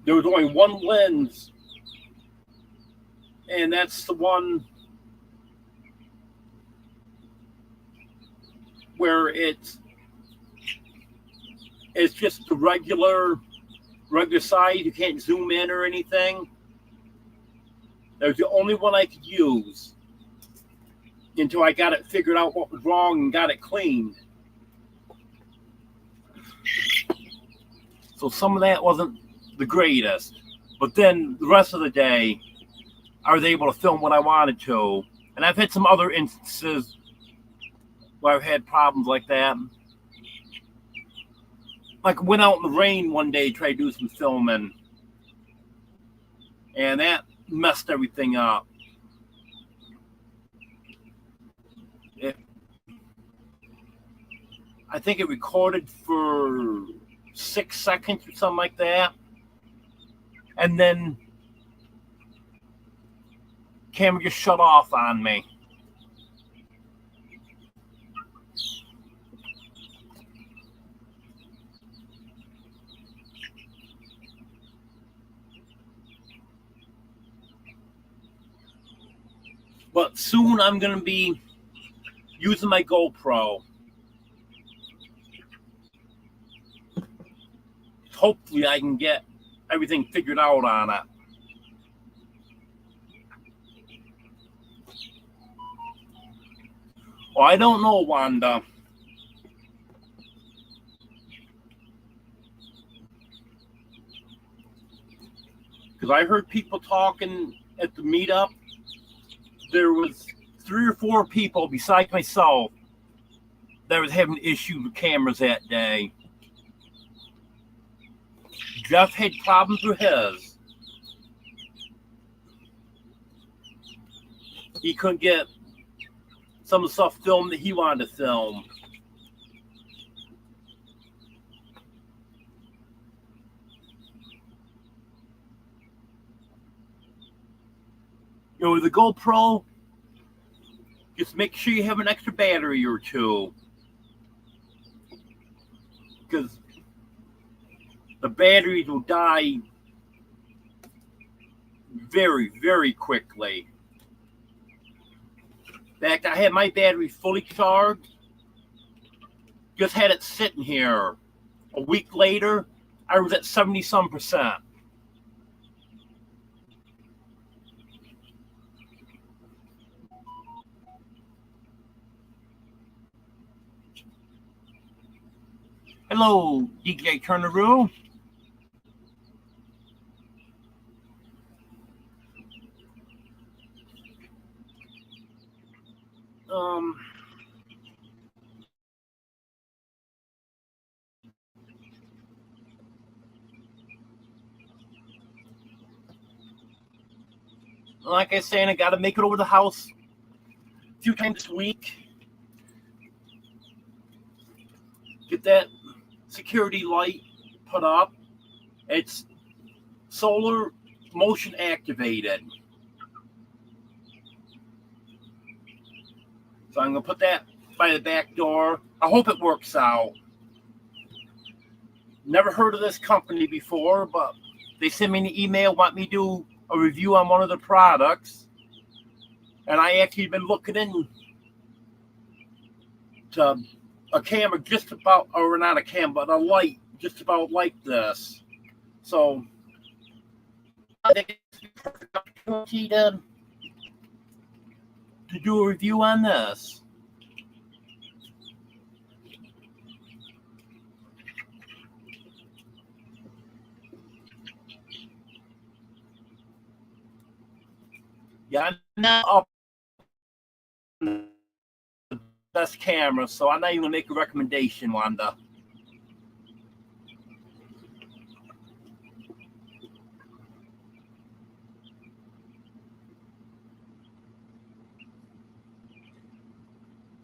There was only one lens, and that's the one where it's just the regular size. You can't zoom in or anything. That was the only one I could use until I got it figured out what was wrong and got it cleaned. So some of that wasn't the greatest, but then the rest of the day I was able to film what I wanted to. And I've had some other instances where I've had problems like that. Like went out in the rain one day, tried to do some filming, and that messed everything up. I think it recorded for 6 seconds or something like that. And then camera just shut off on me. But soon I'm going to be using my GoPro. Hopefully I can get everything figured out on it. Well, I don't know, Wanda. Because I heard people talking at the meetup. There was 3 or 4 people besides myself that was having issues with cameras that day. Jeff had problems with his. He couldn't get some of the stuff filmed that he wanted to film. You know, with the GoPro, just make sure you have an extra battery or 2. Because the batteries will die very, very quickly. In fact, I had my battery fully charged. Just had it sitting here. A week later, I was at 70-some%. Hello, DJ Turneroo. Like I said, I got to make it over the house a few times a week. Get that security light put up. It's solar motion activated. So I'm going to put that by the back door. I hope it works out. Never heard of this company before, but they sent me an email, want me to do a review on one of the products, and I actually been looking into a camera just about, or not a camera, but a light just about like this. So I think it's a perfect opportunity to do a review on this. Yeah, I'm not up on the best camera, so I'm not even gonna make a recommendation, Wanda.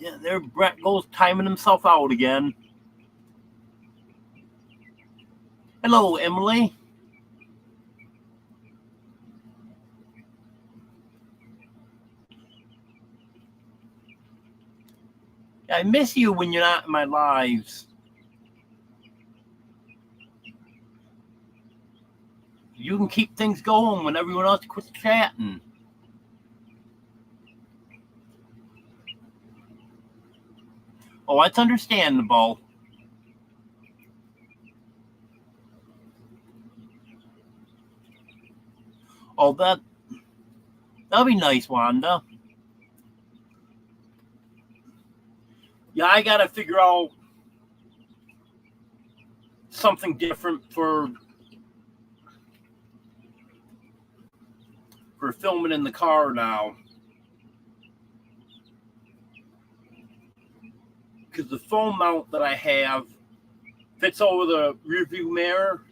Yeah, there Brett goes timing himself out again. Hello, Emily. I miss you when you're not in my lives. You can keep things going when everyone else quits chatting. Oh, that's understandable. Oh, that'll be nice, Wanda. Yeah, I gotta figure out something different for filming in the car now. Because the phone mount that I have fits over the rear view mirror,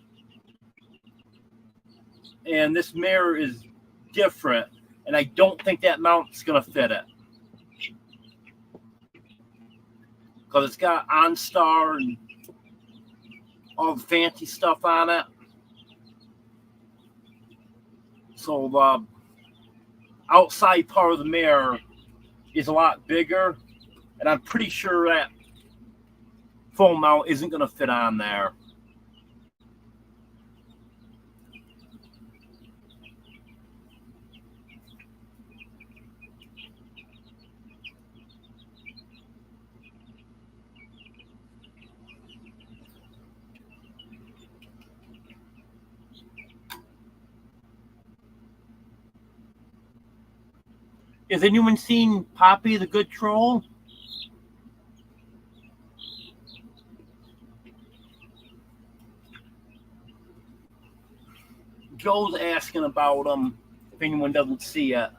and this mirror is different, and I don't think that mount's gonna fit it. Because it's got OnStar and all the fancy stuff on it. So the outside part of the mirror is a lot bigger, and I'm pretty sure that phone mount isn't going to fit on there. Has anyone seen Poppy the Good Troll? Joe's asking about him if anyone doesn't see it.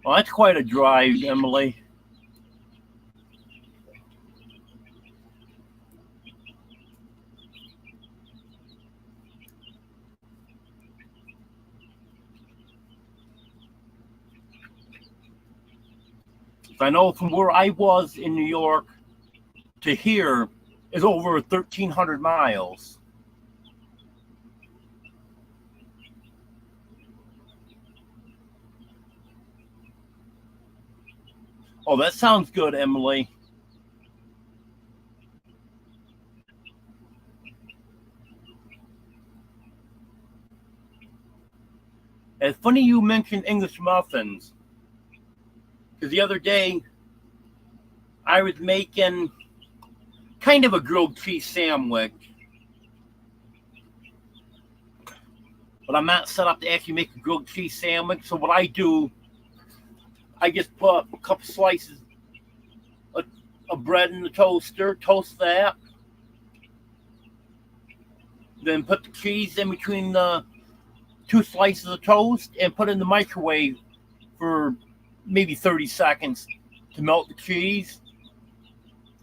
Well, that's quite a drive, Emily. I know from where I was in New York to here is over 1,300 miles. Oh, that sounds good, Emily. It's funny you mentioned English muffins, because the other day I was making kind of a grilled cheese sandwich, but I'm not set up to actually make a grilled cheese sandwich. So what I do, I just put a couple slices of bread in the toaster, toast that, then put the cheese in between the two slices of toast and put it in the microwave for maybe 30 seconds to melt the cheese.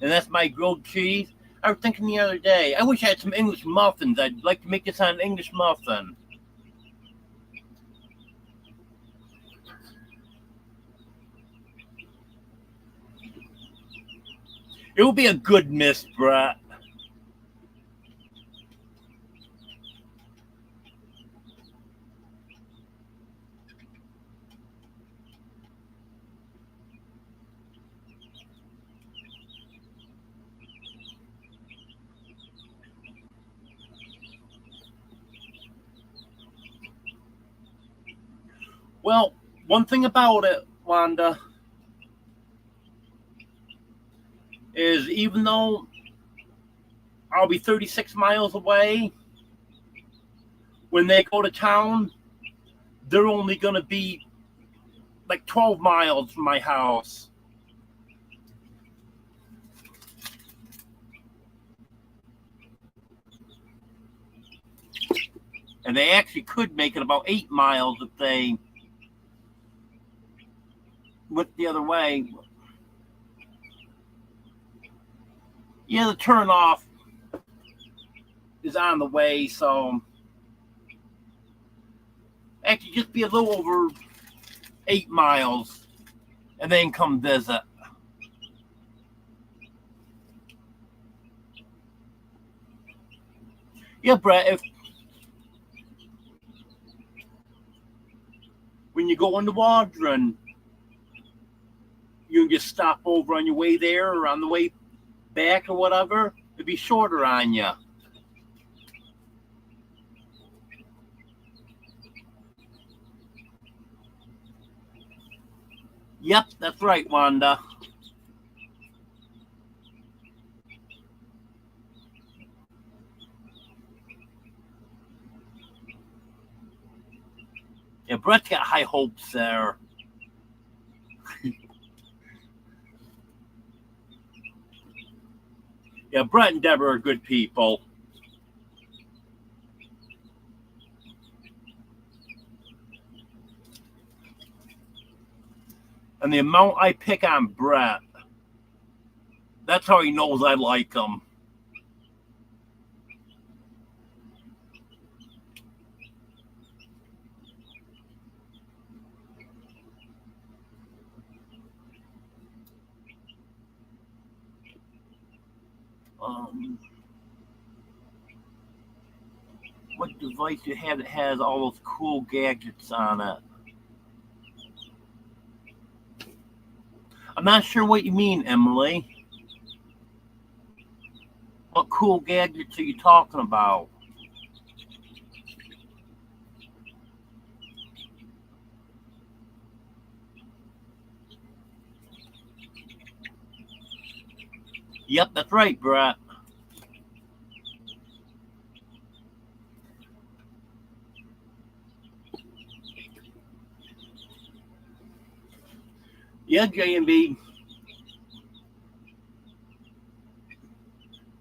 And that's my grilled cheese. I was thinking the other day, I wish I had some English muffins. I'd like to make this on an English muffin. It will be a good miss, Brett. Well, one thing about it, Wanda, is even though I'll be 36 miles away, when they go to town, they're only going to be like 12 miles from my house. And they actually could make it about 8 miles if they went the other way. Yeah, the turnoff is on the way, so actually just be a little over 8 miles and then come visit. Yeah, Brett, if when you go into Waldron, you can just stop over on your way there or on the way back or whatever. It'd be shorter on you. Yep, that's right, Wanda. Yeah, Brett's got high hopes there. Yeah, Brett and Deborah are good people. And the amount I pick on Brett, that's how he knows I like him. What device you have that has all those cool gadgets on it? I'm not sure what you mean, Emily. What cool gadgets are you talking about? Yep, that's right, Brett. Yeah, J&B.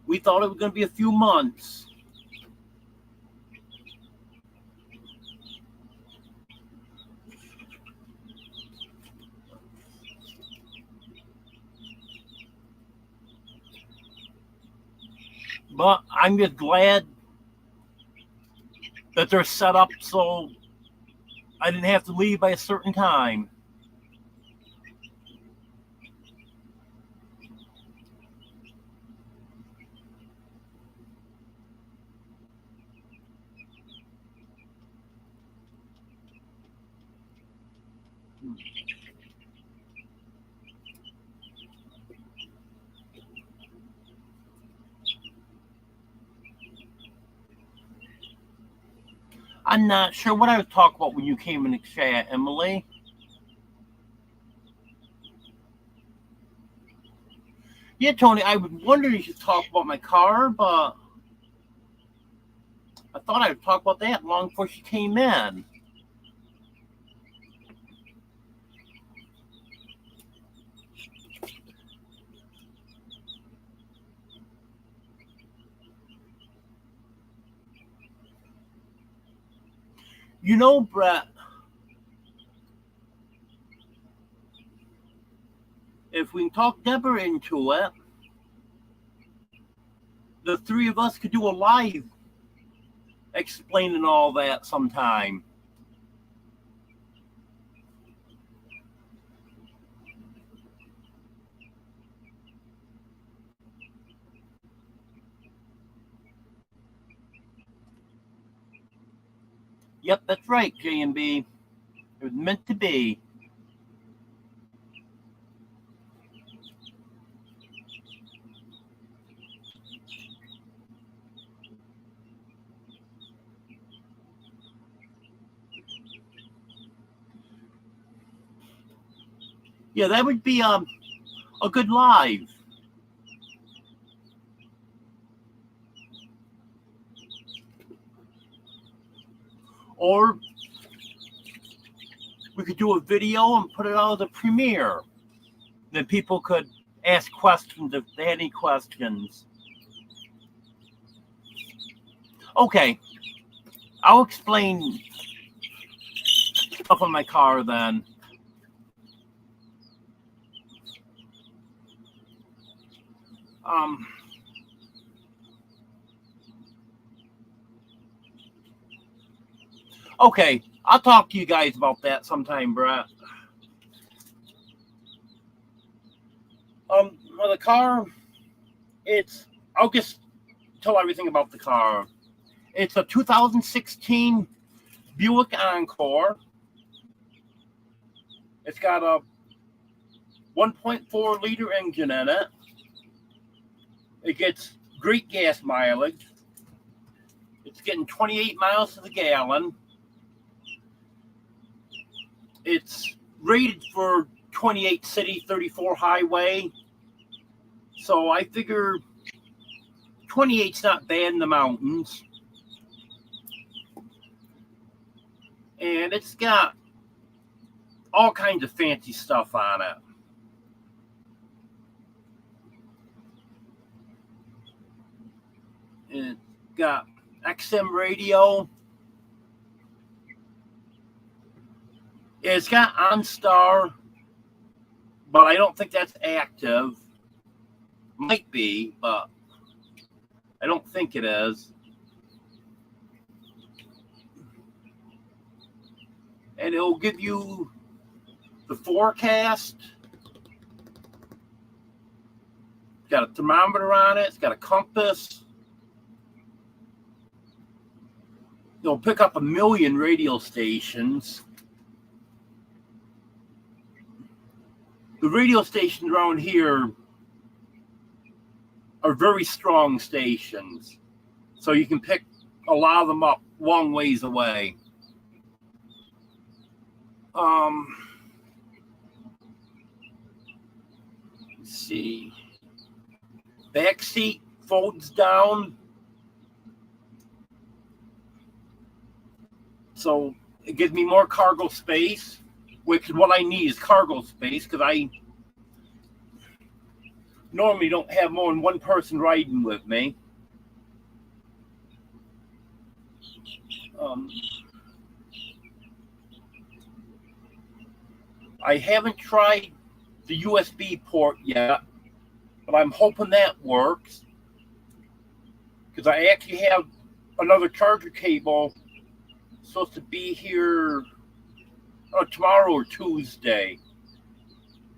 We thought it was going to be a few months. But I'm just glad that they're set up so I didn't have to leave by a certain time. I'm not sure what I was talking about when you came in the chat, Emily. Yeah, Tony, I was wondering if you should talk about my car, but I thought I would talk about that long before she came in. You know, Brett, if we can talk Deborah into it, the three of us could do a live explaining all that sometime. Yep, that's right, J&B. It was meant to be. Yeah, that would be a good live. Or we could do a video and put it out of the premiere. Then people could ask questions if they had any questions. Okay, I'll explain stuff on my car then. Okay, I'll talk to you guys about that sometime, Brett. Well, the car, I'll just tell everything about the car. It's a 2016 Buick Encore. It's got a 1.4 liter engine in it. It gets great gas mileage. It's getting 28 miles to the gallon. It's rated for 28 city, 34 highway. So I figure 28's not bad in the mountains. And it's got all kinds of fancy stuff on it. It's got XM radio. It's got OnStar, but I don't think that's active. Might be, but I don't think it is. And it'll give you the forecast. It's got a thermometer on it. It's got a compass. It'll pick up 1 million radio stations. The radio stations around here are very strong stations. So you can pick a lot of them up long ways away. Let's see. Back seat folds down. So it gives me more cargo space, which is what I need is cargo space because I normally don't have more than one person riding with me. I haven't tried the USB port yet, but I'm hoping that works because I actually have another charger cable supposed to be here tomorrow or Tuesday.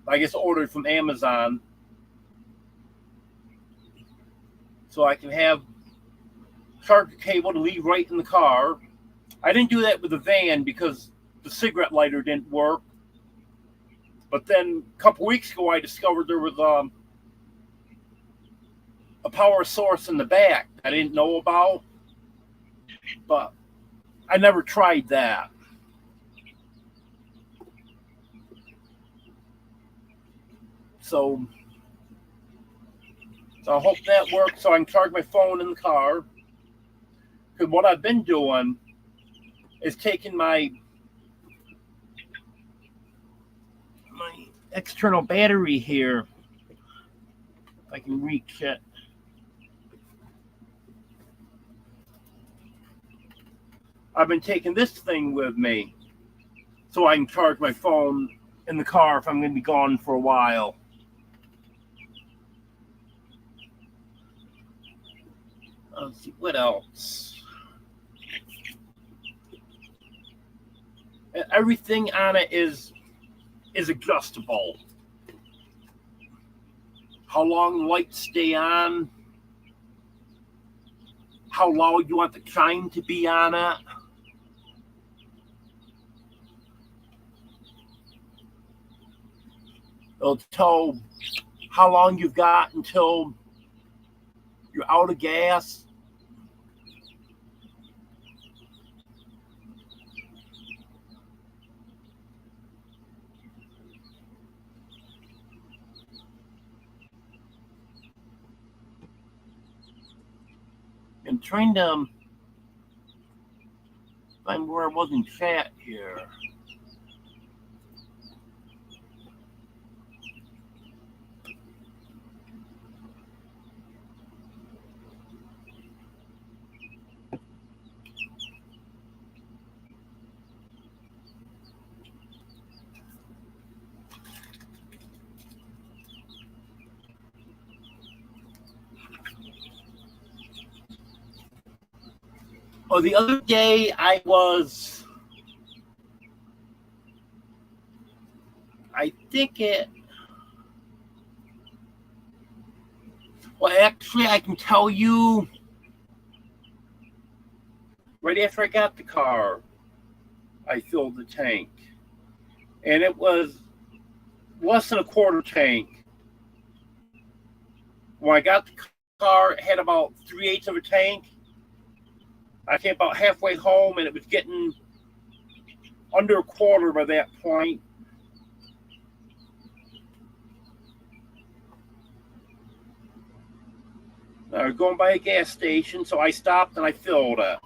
I guess ordered from Amazon. So I can have charger cable to leave right in the car. I didn't do that with the van because the cigarette lighter didn't work. But then a couple weeks ago, I discovered there was a power source in the back I didn't know about. But I never tried that. So I hope that works so I can charge my phone in the car. Because what I've been doing is taking my external battery here. If I can reach it. I've been taking this thing with me so I can charge my phone in the car if I'm going to be gone for a while. Let's see, what else? Everything on it is adjustable. How long lights stay on. How loud you want the chime to be on it. It'll tell how long you've got until you're out of gas. I'm trying to find where I was in chat here. Oh, the other day I think it, well, actually, I can tell you right after I got the car, I filled the tank. And it was less than a quarter tank. When I got the car, it had about 3/8 of a tank. I came about halfway home, and it was getting under a quarter by that point. I was going by a gas station, so I stopped and I filled it.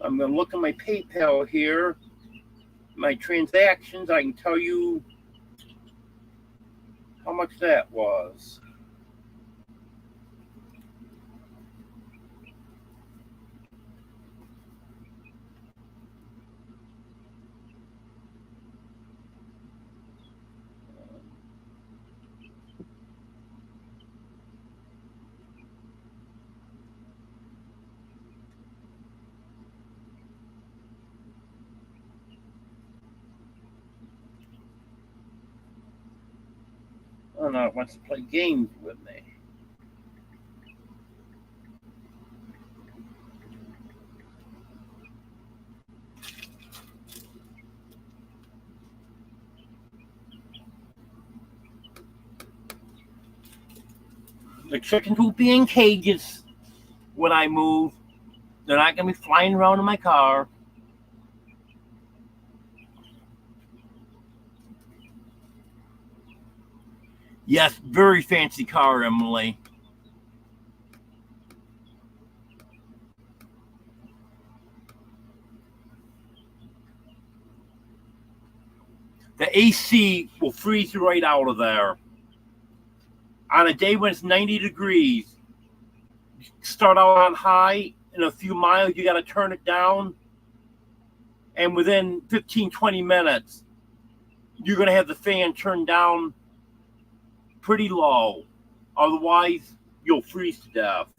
I'm going to look at my PayPal here, my transactions. I can tell you how much that was. Oh no, it wants to play games with me. The chickens will be in cages when I move. They're not going to be flying around in my car. Yes, very fancy car, Emily. The AC will freeze you right out of there. On a day when it's 90 degrees, you start out on high, in a few miles, you got to turn it down. And within 15, 20 minutes, you're going to have the fan turned down pretty low. Otherwise, you'll freeze to death.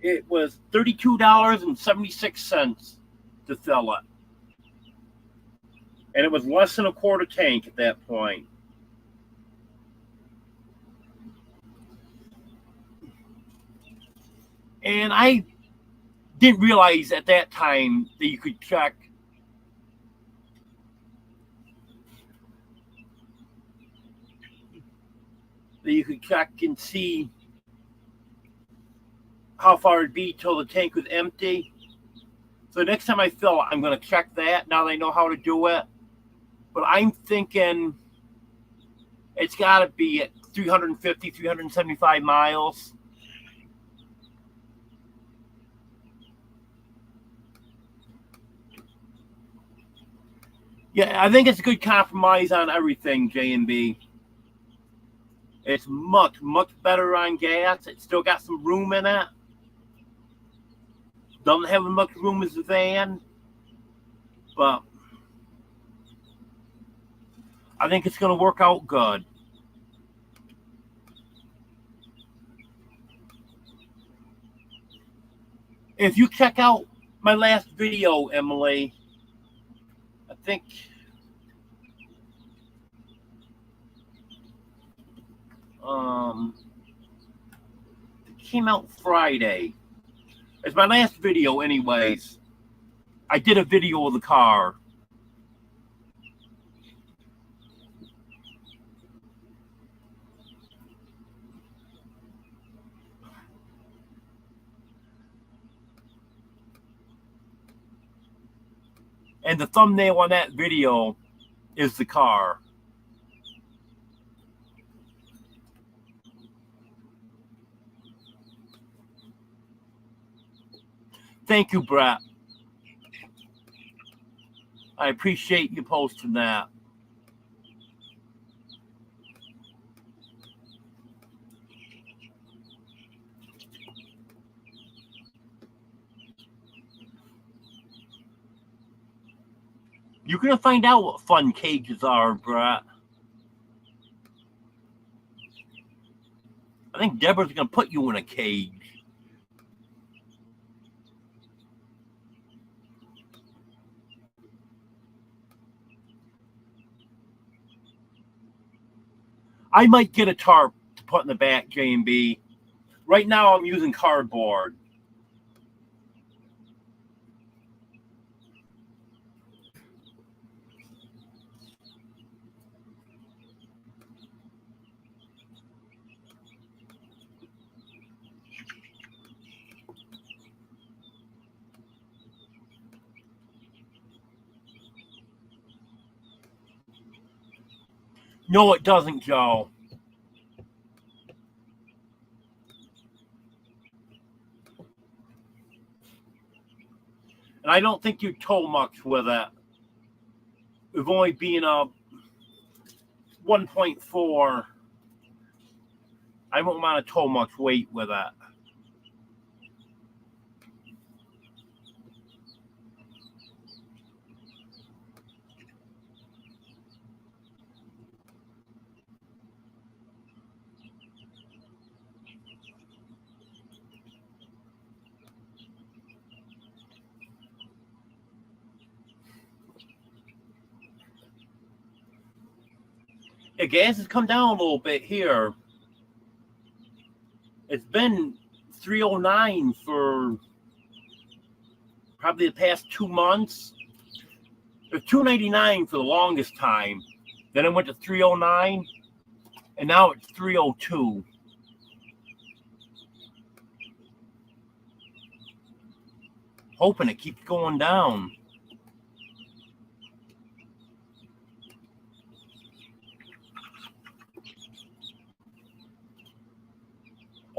It was $32.76 to fill it. And it was less than a quarter tank at that point. And I didn't realize at that time that you could check and see how far it'd be till the tank was empty. So next time I fill it, I'm going to check that now that I know how to do it. But I'm thinking it's got to be at 350, 375 miles. Yeah, I think it's a good compromise on everything, J&B. It's much, much better on gas. It's still got some room in it. Doesn't have as much room as the van. But I think it's going to work out good. If you check out my last video, Emily, I think it came out Friday. It's my last video anyways. I did a video of the car. And the thumbnail on that video is the car. Thank you, Brett. I appreciate you posting that. You're going to find out what fun cages are, Brett. I think Deborah's going to put you in a cage. I might get a tarp to put in the back, J&B. Right now I'm using cardboard. No, it doesn't, Joe. And I don't think you tow much with it. We've only been a 1.4. I won't want to tow much weight with it. The gas has come down a little bit here. It's been 309 for probably the past 2 months. It was 299 for the longest time. Then it went to 309, and now it's 302. Hoping it keeps going down.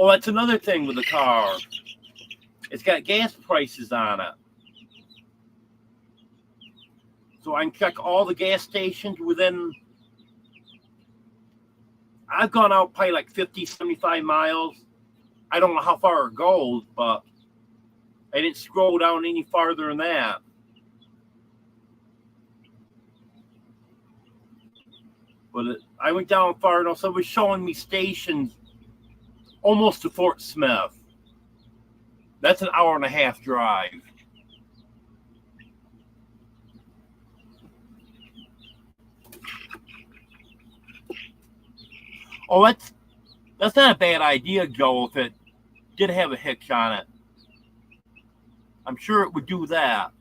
Oh, that's another thing with the car. It's got gas prices on it. So I can check all the gas stations within... I've gone out probably like 50, 75 miles. I don't know how far it goes, but I didn't scroll down any farther than that. But I went down far enough, so it was showing me stations almost to Fort Smith. That's an hour-and-a-half drive. Oh, that's not a bad idea, Joe, if it did have a hitch on it. I'm sure it would do that.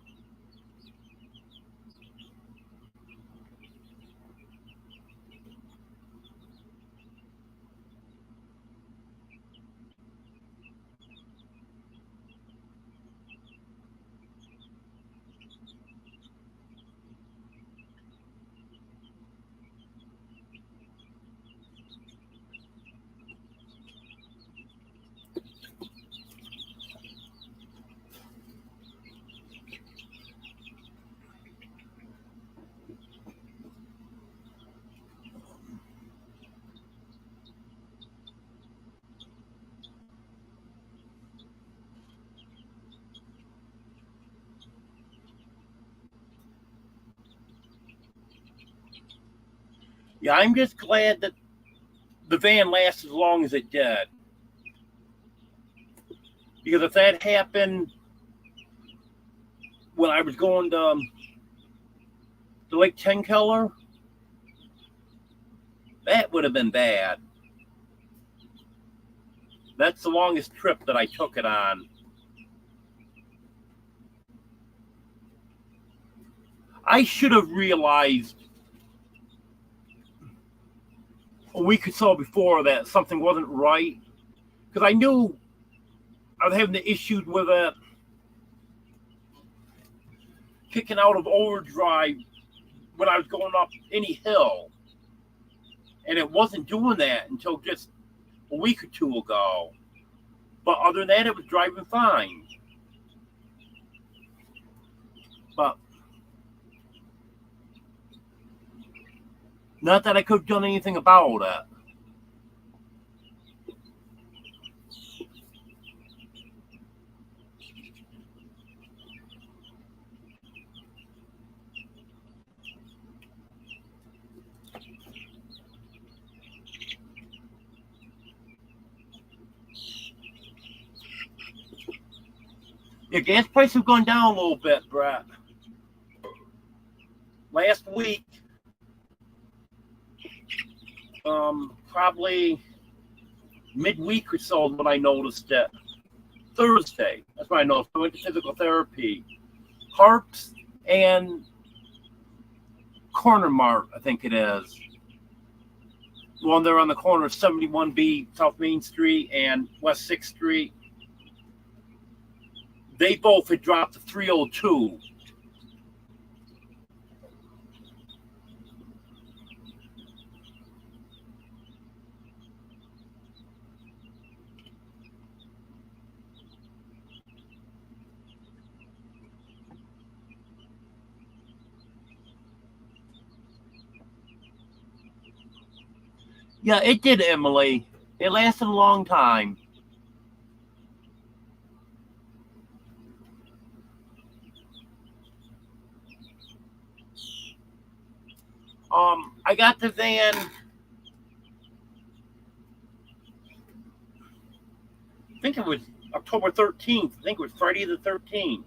Yeah, I'm just glad that the van lasts as long as it did. Because if that happened when I was going to Lake Tenkiller, that would have been bad. That's the longest trip that I took it on. I should have realized a week or so before that something wasn't right, because I knew I was having the issues with it kicking out of overdrive when I was going up any hill. And it wasn't doing that until just a week or two ago. But other than that, it was driving fine. But not that I could have done anything about it. Yeah, gas prices have gone down a little bit, Brett. Last week, probably midweek or so when I noticed it. Thursday, that's when I noticed. I went to physical therapy. Harps and Corner Mart, I think it is. The one there on the corner of 71B South Main Street and West 6th Street. They both had dropped to 302. Yeah, it did, Emily. It lasted a long time. I got the van. I think it was October 13th. I think it was Friday the 13th.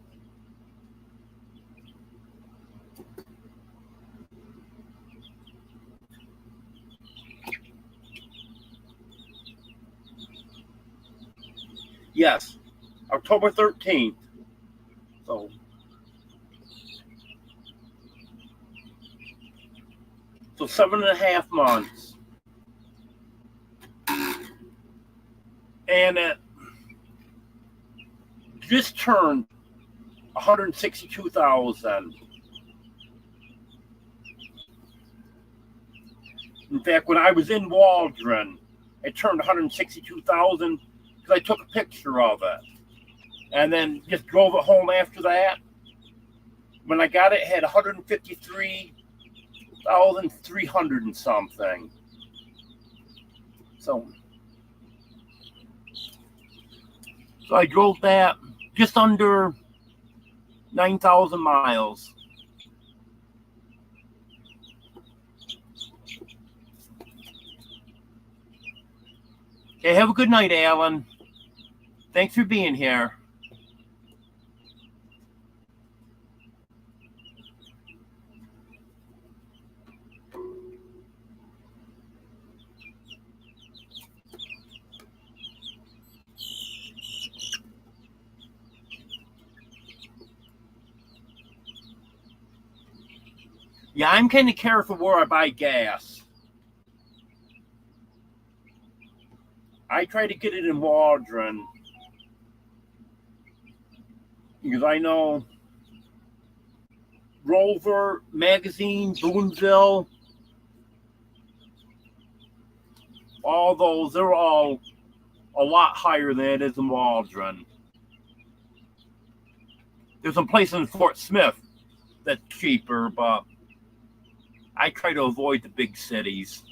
Yes, October 13th. So 7.5 months. And it just turned 162,000. In fact, when I was in Waldron, it turned 162,000 because I took a picture of it. And then just drove it home after that. When I got it, it had 153,300 and something. So I drove that just under 9,000 miles. Okay, have a good night, Alan. Thanks for being here. Yeah, I'm kind of careful where I buy gas. I try to get it in Waldron because I know Rover, Magazine, Boonville, all those, they're all a lot higher than it is in Waldron. There's some places in Fort Smith that's cheaper, but I try to avoid the big cities.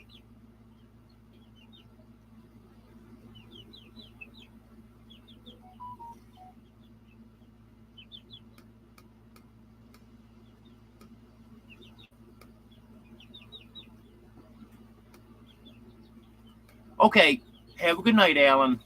Okay, have a good night, Alan.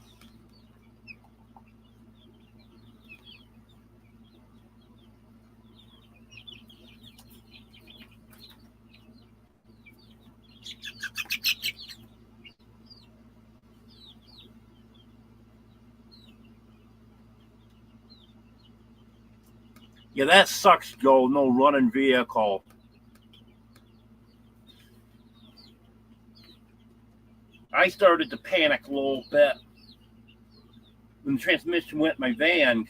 Yeah, that sucks, Joe. No running vehicle. I started to panic a little bit when the transmission went in my van.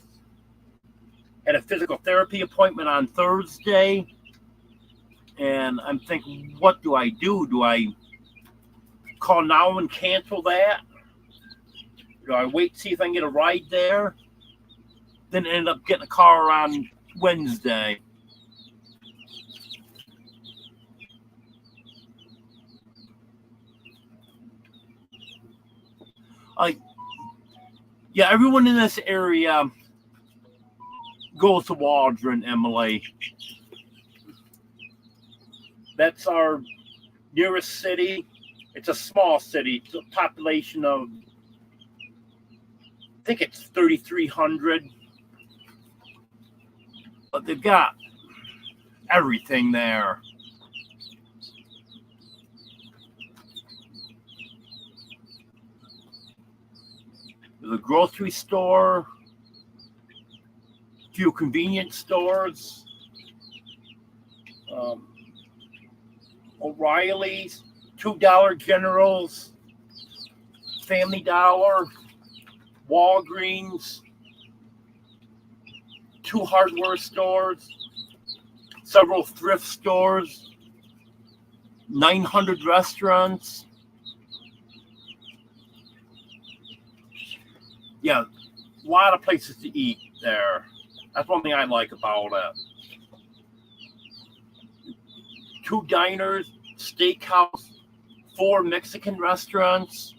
had a physical therapy appointment on Thursday. And I'm thinking, what do I do? Do I call now and cancel that? Do I wait to see if I can get a ride there? Then end up getting a car on Wednesday. Yeah, everyone in this area goes to Waldron, Emily. That's our nearest city. It's a small city. It's a population of, I think it's 3,300. But they've got everything there. There's a grocery store, a few convenience stores, O'Reilly's, $2 Generals, Family Dollar, Walgreens, 2 hardware stores, several thrift stores, 900 restaurants. Yeah, a lot of places to eat there. That's one thing I like about it. 2 diners, steakhouse, 4 Mexican restaurants,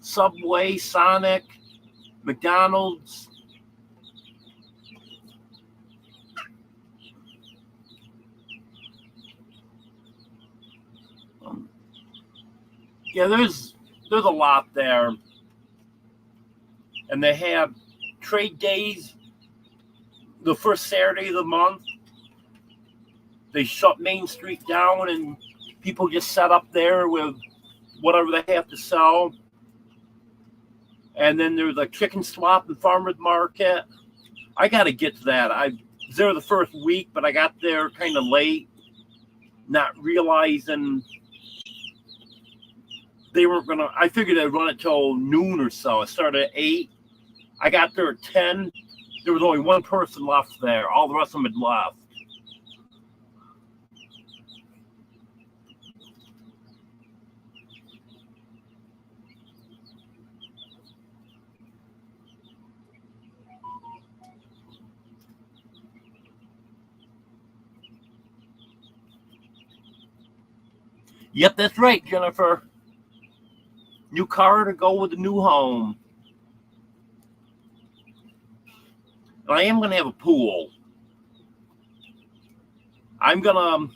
Subway, Sonic, McDonald's. Yeah, there's a lot there. And they have trade days the first Saturday of the month. They shut Main Street down and people just set up there with whatever they have to sell. And then there's a chicken swap and farmer's market. I got to get to that. I was there the first week, but I got there kind of late, not realizing they weren't going to. I figured they'd run it till noon or so. It started at 8. I got there at 10. There was only one person left there. All the rest of them had left. Yep, that's right, Jennifer. New car to go with the new home. And I am going to have a pool. I don't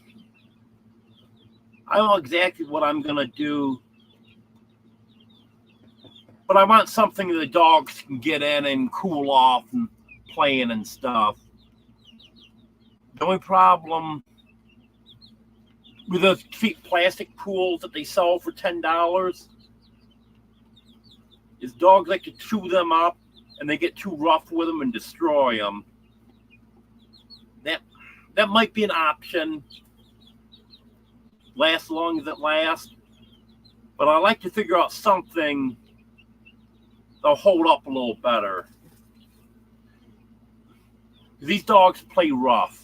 know exactly what I'm going to do, but I want something that the dogs can get in and cool off and playing and stuff. The only problem with those cheap plastic pools that they sell for $10 is dogs like to chew them up and they get too rough with them and destroy them. That might be an option. Last as long as it lasts. But I like to figure out something that'll hold up a little better. These dogs play rough.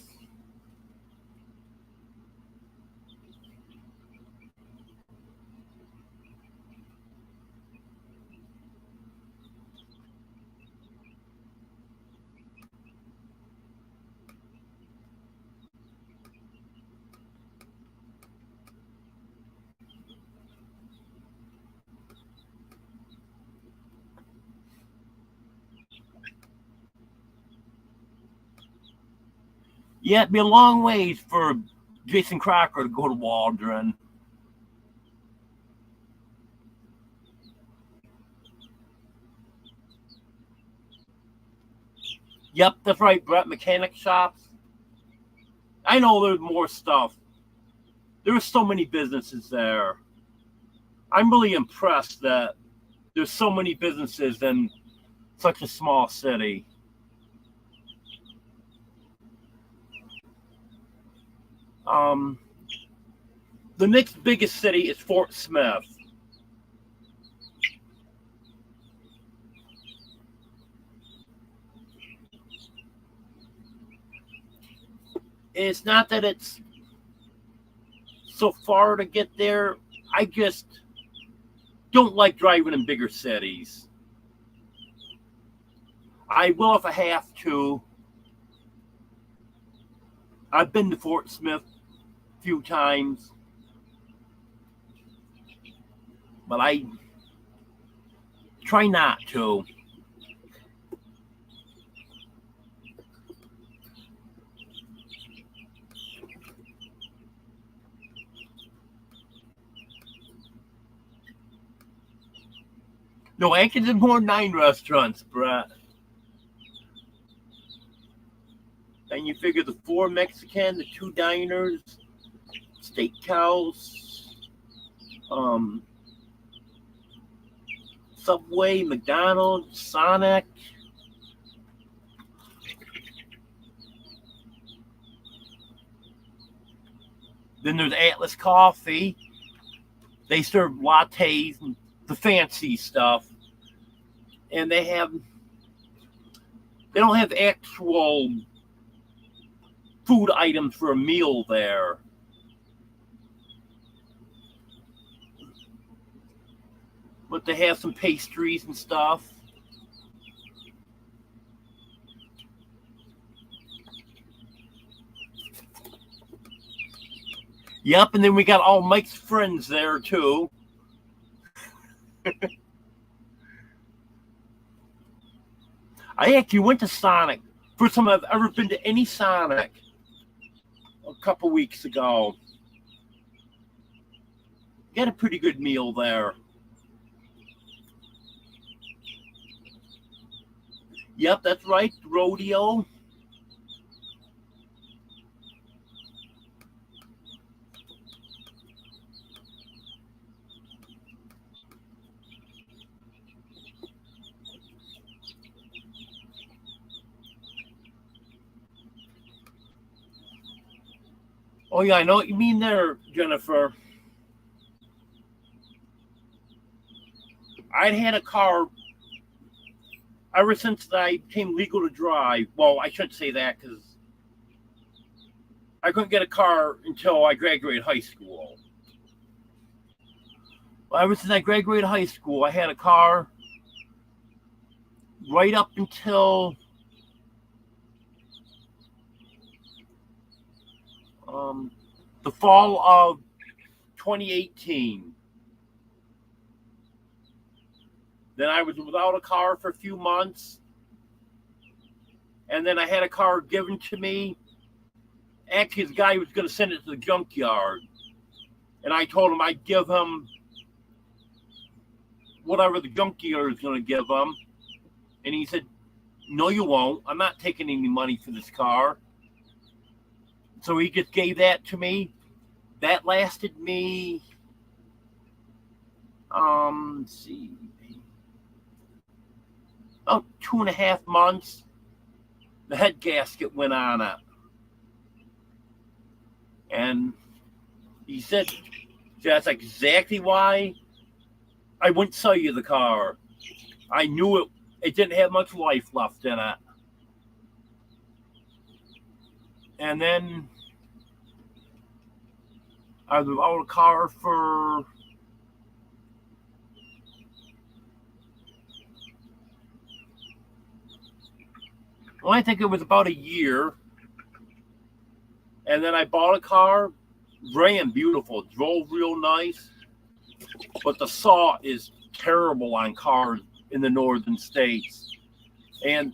Yeah, it'd be a long ways for Jason Crocker to go to Waldron. Yep, that's right, Brett. Mechanic shops. I know there's more stuff. There's so many businesses there. I'm really impressed that there's so many businesses in such a small city. The next biggest city is Fort Smith. It's not that it's so far to get there. I just don't like driving in bigger cities. I will if I have to. I've been to Fort Smith a few times, but I try not to. No, actually, there's more than 9 restaurants, Brett. Then you figure the 4 Mexican, the 2 diners, steakhouse, Subway, McDonald's, Sonic. Then there's Atlas Coffee. They serve lattes and the fancy stuff. And they don't have actual food items for a meal there. But they have some pastries and stuff. Yep, and then we got all Mike's friends there too. I actually went to Sonic. First time I've ever been to any Sonic. A couple weeks ago. Got a pretty good meal there. Yep, that's right. Rodeo. Oh, yeah, I know what you mean there, Jennifer. I'd had a car ever since I became legal to drive. Well, I shouldn't say that because I couldn't get a car until I graduated high school. Well, ever since I graduated high school, I had a car right up until the fall of 2018. Then I was without a car for a few months. And then I had a car given to me. Actually, the guy was going to send it to the junkyard. And I told him I'd give him whatever the junkyard is going to give him. And he said, no, you won't. I'm not taking any money for this car. So he just gave that to me. That lasted me, let's see, about 2.5 months. The head gasket went on it. And he said, that's exactly why I wouldn't sell you the car. I knew it didn't have much life left in it. And then I was without a car for I think it was about a year. And then I bought a car, ran beautiful, drove real nice. But the saw is terrible on cars in the northern states. And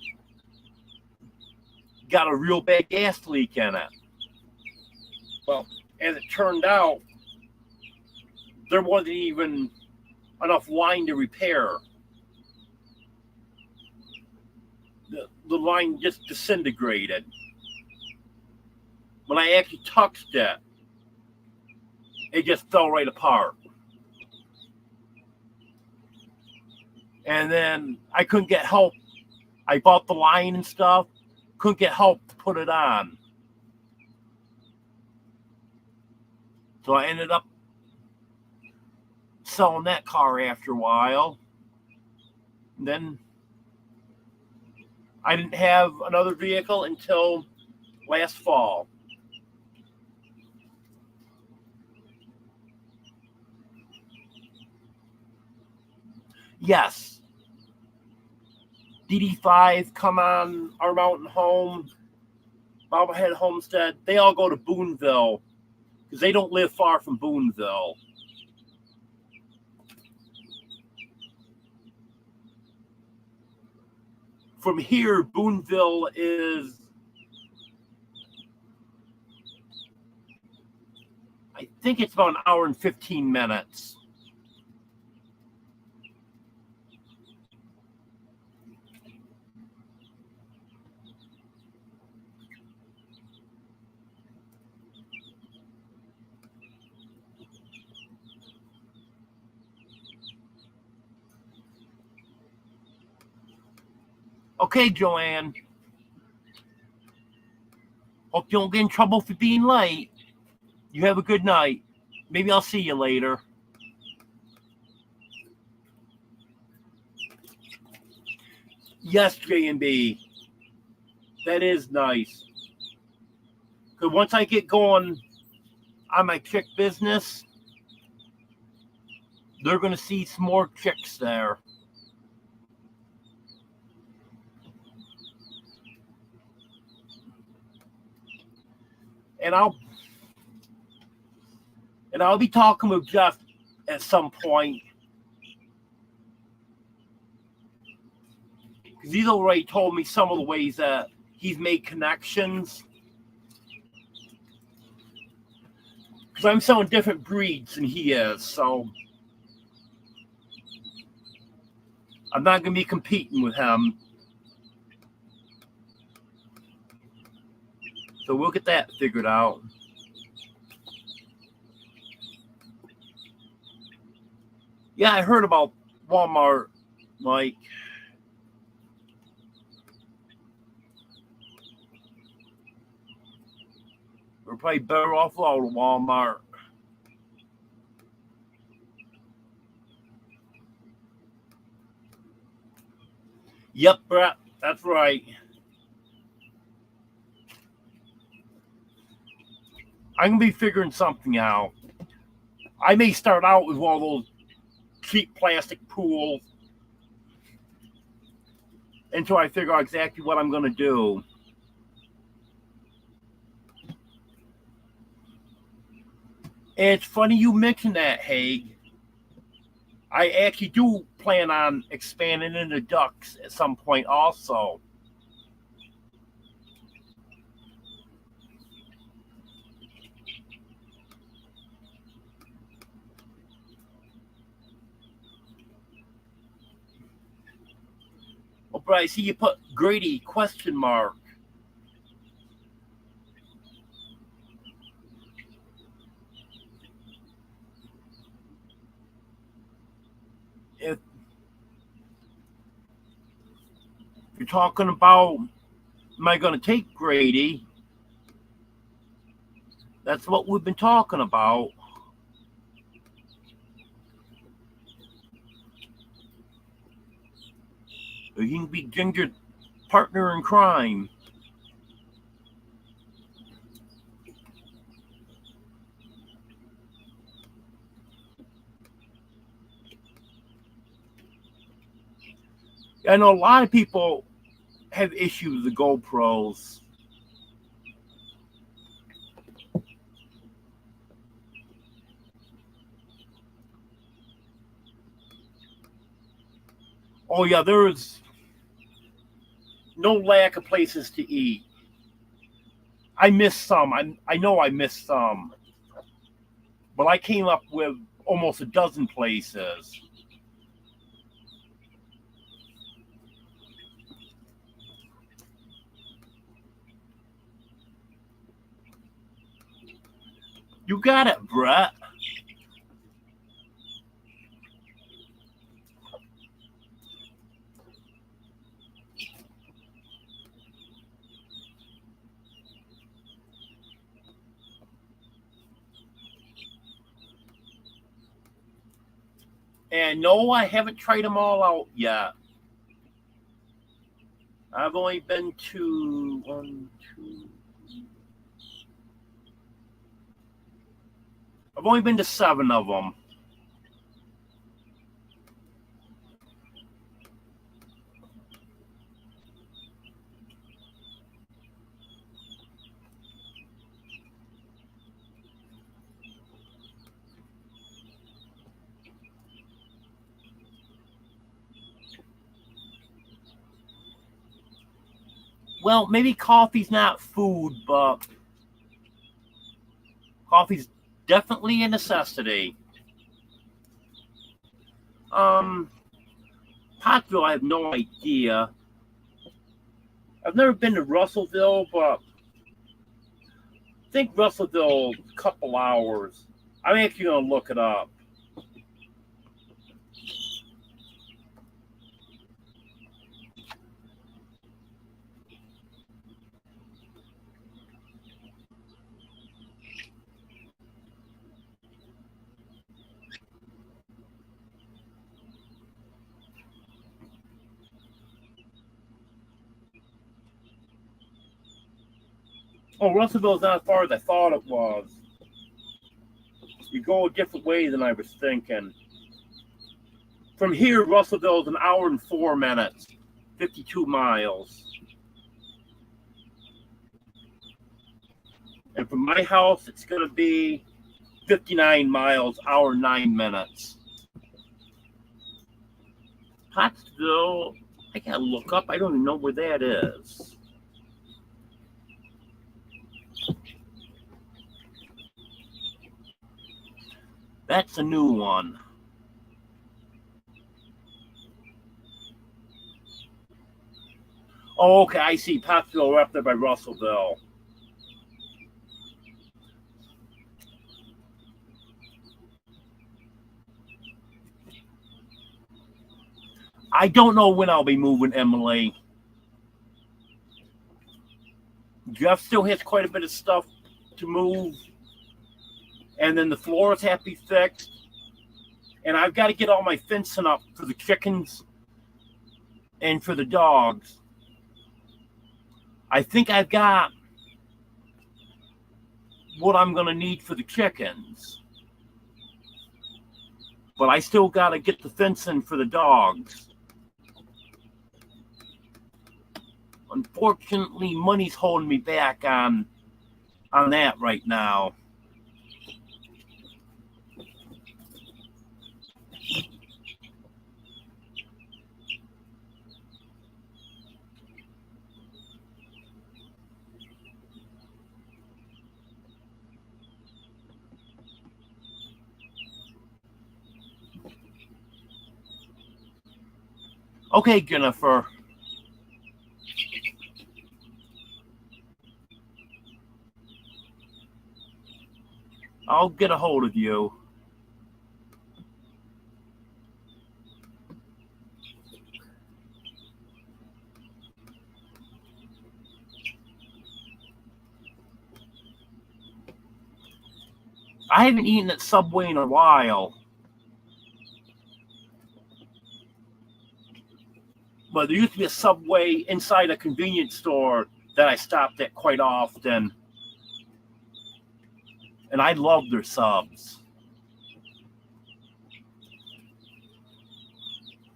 got a real bad gas leak in it. Well, as it turned out, there wasn't even enough line to repair. The line just disintegrated. When I actually touched it, it just fell right apart. And then I couldn't get help. I bought the line and stuff, couldn't get help to put it on. So I ended up selling that car after a while. And then I didn't have another vehicle until last fall. Yes. DD5, come on, our mountain home, Bobblehead Homestead. They all go to Boonville because they don't live far from Boonville. From here, Boonville is, I think it's about an hour and 15 minutes. Okay, Joanne. Hope you don't get in trouble for being late. You have a good night. Maybe I'll see you later. Yes, J&B. That is nice. Because once I get going on my chick business, they're going to see some more chicks there. And I'll be talking with Jeff at some point. Because he's already told me some of the ways that he's made connections. Because I'm selling different breeds than he is, so I'm not going to be competing with him. So we'll get that figured out. Yeah, I heard about Walmart, Mike. We're probably better off without Walmart. Yep, Brett, that's right. I'm going to be figuring something out. I may start out with one of those cheap plastic pools until I figure out exactly what I'm going to do. And it's funny you mentioned that, Haig. I actually do plan on expanding into ducks at some point also. Oh, but I see you put Grady question mark. If you're talking about, am I going to take Grady? That's what we've been talking about. He can be Ginger's partner in crime. I know a lot of people have issues with the GoPros. Oh yeah, there's no lack of places to eat. I missed some. I know I missed some. But I came up with almost a dozen places. You got it, Brett. And no, I haven't tried them all out yet. I've only been to 1, 2. I've only been to 7 of them. Well, maybe coffee's not food, but coffee's definitely a necessity. Pottsville, I have no idea. I've never been to Russellville, but I think Russellville a couple hours. I'm actually gonna look it up. Oh, Russellville's not as far as I thought it was. You go a different way than I was thinking. From here, Russellville is an hour and 4 minutes, 52 miles. And from my house, it's going to be 59 miles, hour and 9 minutes. Pottsville, I got to look up. I don't even know where that is. That's a new one. Oh, okay, I see. Pottsville, right up there by Russellville. I don't know when I'll be moving, Emily. Jeff still has quite a bit of stuff to move. And then the floors have to be fixed. And I've got to get all my fencing up for the chickens and for the dogs. I think I've got what I'm going to need for the chickens. But I still got to get the fencing for the dogs. Unfortunately, money's holding me back on that right now. Okay, Jennifer. I'll get a hold of you. I haven't eaten at Subway in a while. But there used to be a Subway inside a convenience store that I stopped at quite often. And I love their subs.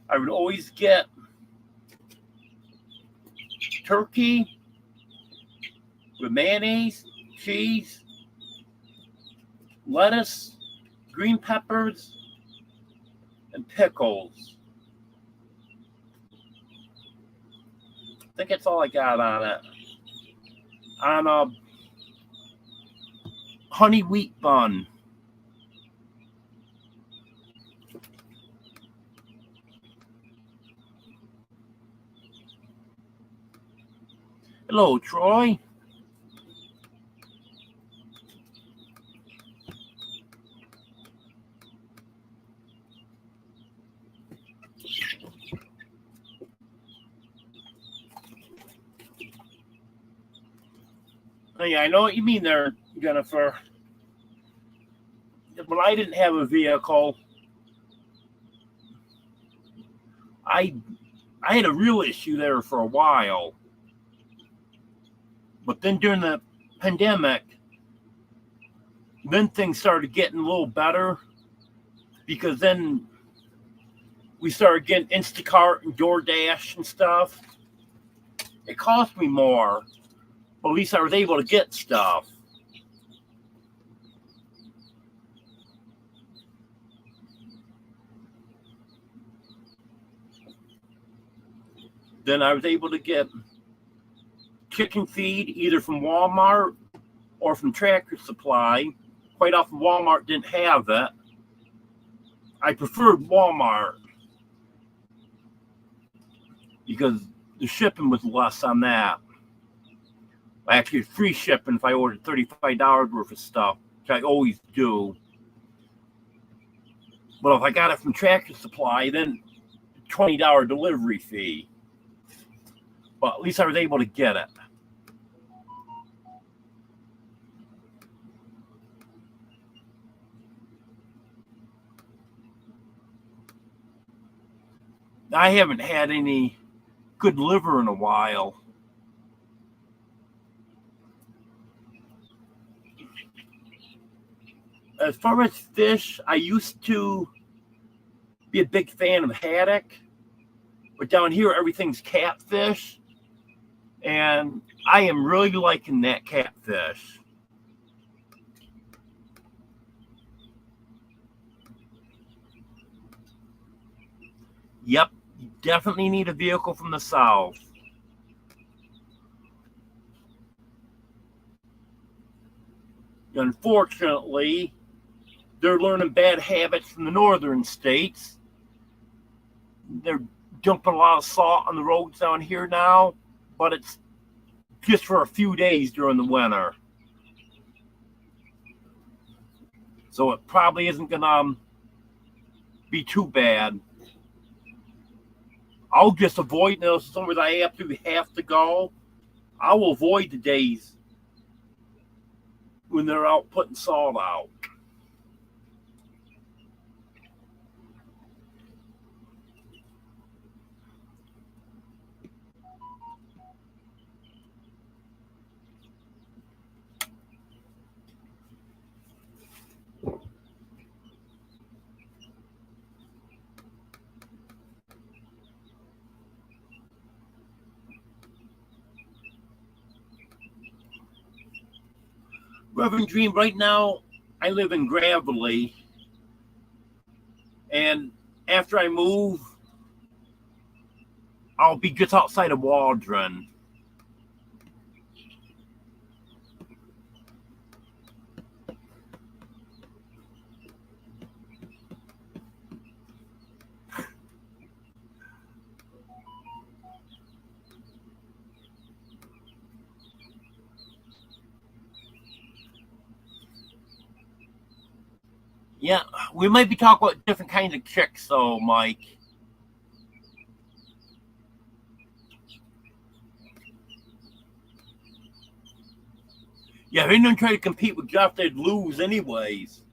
I would always get turkey with mayonnaise, cheese, lettuce, green peppers, and pickles. I think that's all I got on it. On a honey wheat bun. Hello, Troy. Yeah, I know what you mean there, Jennifer. When I didn't have a vehicle, I had a real issue there for a while. But then during the pandemic, then things started getting a little better because then we started getting Instacart and DoorDash and stuff. It cost me more, but at least I was able to get stuff. Then I was able to get chicken feed either from Walmart or from Tractor Supply. Quite often Walmart didn't have it. I preferred Walmart because the shipping was less on that. Actually, free shipping if I ordered $35 worth of stuff, which I always do. But if I got it from Tractor Supply, then $20 delivery fee. But at least I was able to get it. I haven't had any good liver in a while. As far as fish, I used to be a big fan of haddock, but down here everything's catfish, and I am really liking that catfish. Yep, you definitely need a vehicle from the south. Unfortunately, they're learning bad habits from the northern states. They're dumping a lot of salt on the roads down here now, but it's just for a few days during the winter. So it probably isn't going to be too bad. I'll just avoid those. As long as I absolutely have to go, I will avoid the days when they're out putting salt out. Reverend Dream, right now I live in Gravelly, and after I move, I'll be just outside of Waldron. Yeah, we might be talking about different kinds of chicks, though, Mike. Yeah, if anyone tried to compete with Jeff, they'd lose anyways.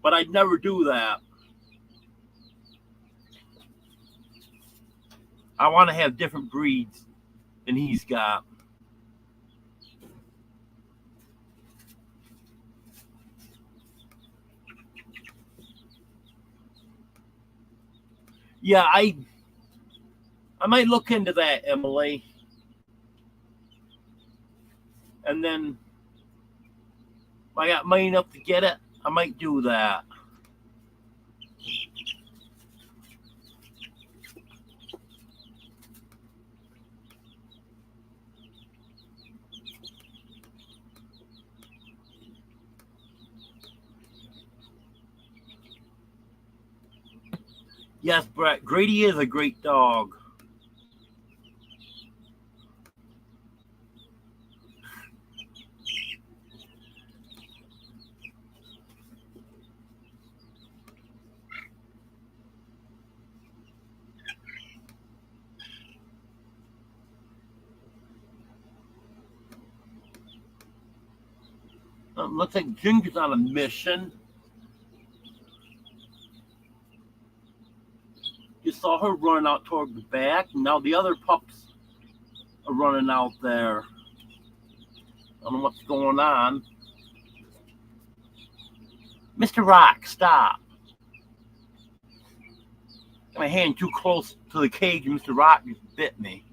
But I'd never do that. I want to have different breeds than he's got. Yeah, I might look into that, Emily. And then if I got money enough to get it, I might do that. Yes, Brett, Grady is a great dog. Looks like Ginger's on a mission. You saw her run out toward the back. Now the other pups are running out there. I don't know what's going on. Mr. Rock, stop. Got my hand too close to the cage and Mr. Rock just bit me.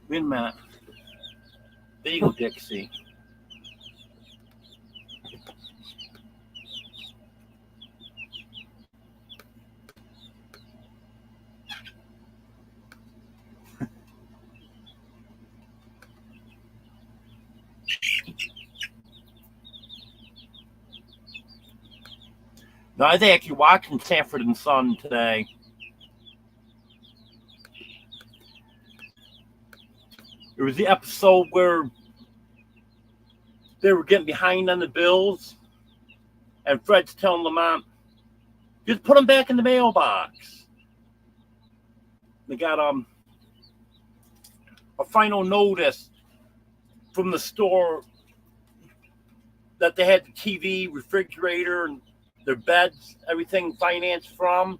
Wait a minute. There you go, Dixie. No, I was actually watching Sanford and Son today. There was the episode where they were getting behind on the bills, and Fred's telling Lamont, just put them back in the mailbox. They got a final notice from the store that they had the TV, refrigerator, and their beds, everything financed from.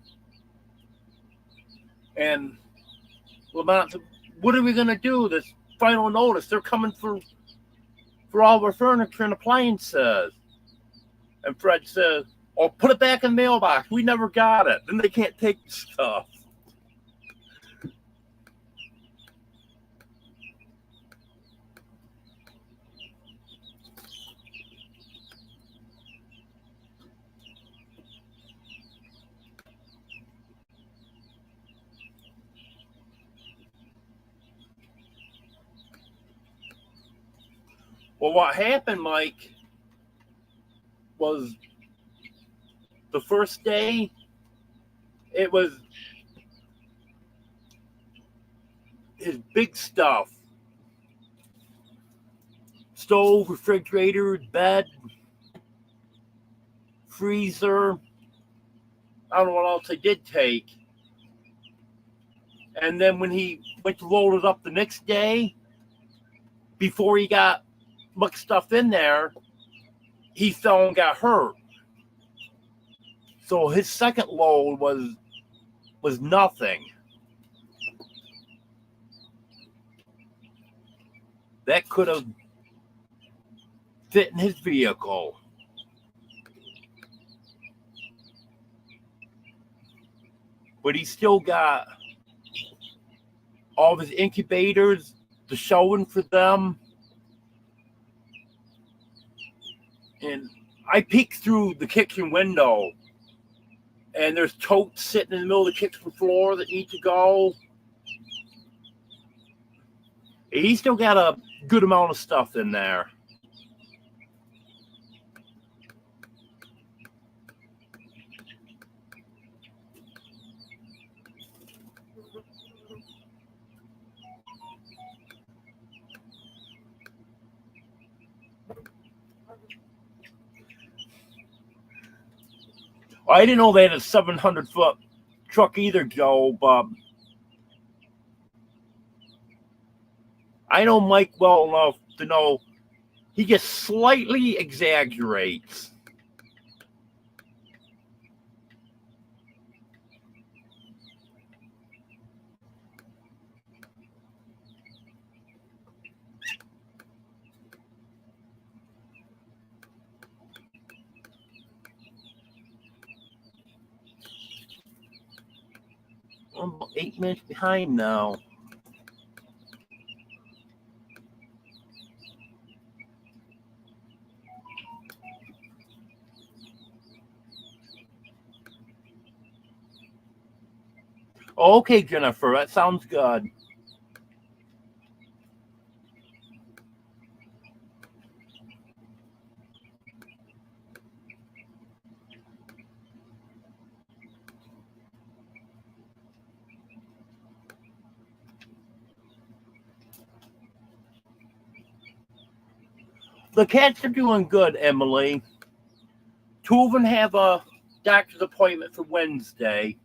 And Lamont said, what are we going to do? This final notice, they're coming for all of our furniture and appliances. And Fred says, oh, put it back in the mailbox. We never got it. Then they can't take the stuff. Well, what happened, Mike, was the first day, it was his big stuff. Stove, refrigerator, bed, freezer. I don't know what else they did take. And then when he went to load it up the next day, before he got much stuff in there, he fell and got hurt. So his second load was nothing. That could have fit in his vehicle. But he still got all of his incubators, the showing for them. And I peeked through the kitchen window, and there's totes sitting in the middle of the kitchen floor that need to go. He still got a good amount of stuff in there. I didn't know they had a 700-foot truck either, Joe, but I know Mike well enough to know he just slightly exaggerates. I'm about 8 minutes behind now. Okay, Jennifer, that sounds good. The cats are doing good, Emily. 2 of them have a doctor's appointment for Wednesday.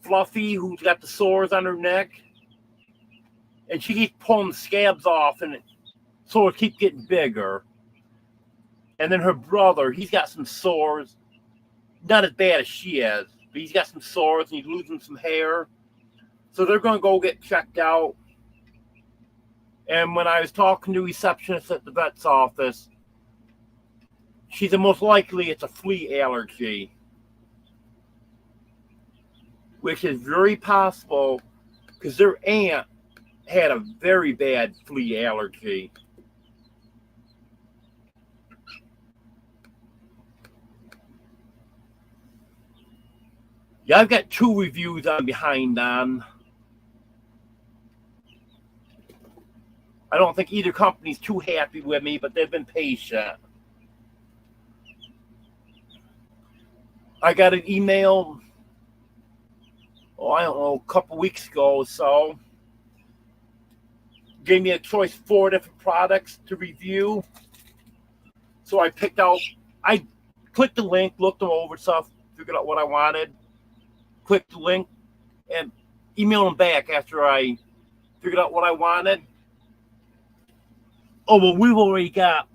Fluffy, who's got the sores on her neck, and she keeps pulling the scabs off, and sores keep getting bigger. And then her brother, he's got some sores, not as bad as she is, but he's got some sores, and he's losing some hair. So they're going to go get checked out. And when I was talking to receptionist at the vet's office, she said most likely it's a flea allergy, which is very possible because their aunt had a very bad flea allergy. Yeah, I've got 2 reviews I'm behind on. I don't think either company's too happy with me, but they've been patient. I got an email, I don't know, a couple weeks ago or so. Gave me a choice 4 different products to review. So I clicked the link, looked them over stuff, figured out what I wanted, clicked the link, and emailed them back after I figured out what I wanted. Oh, well, we've already got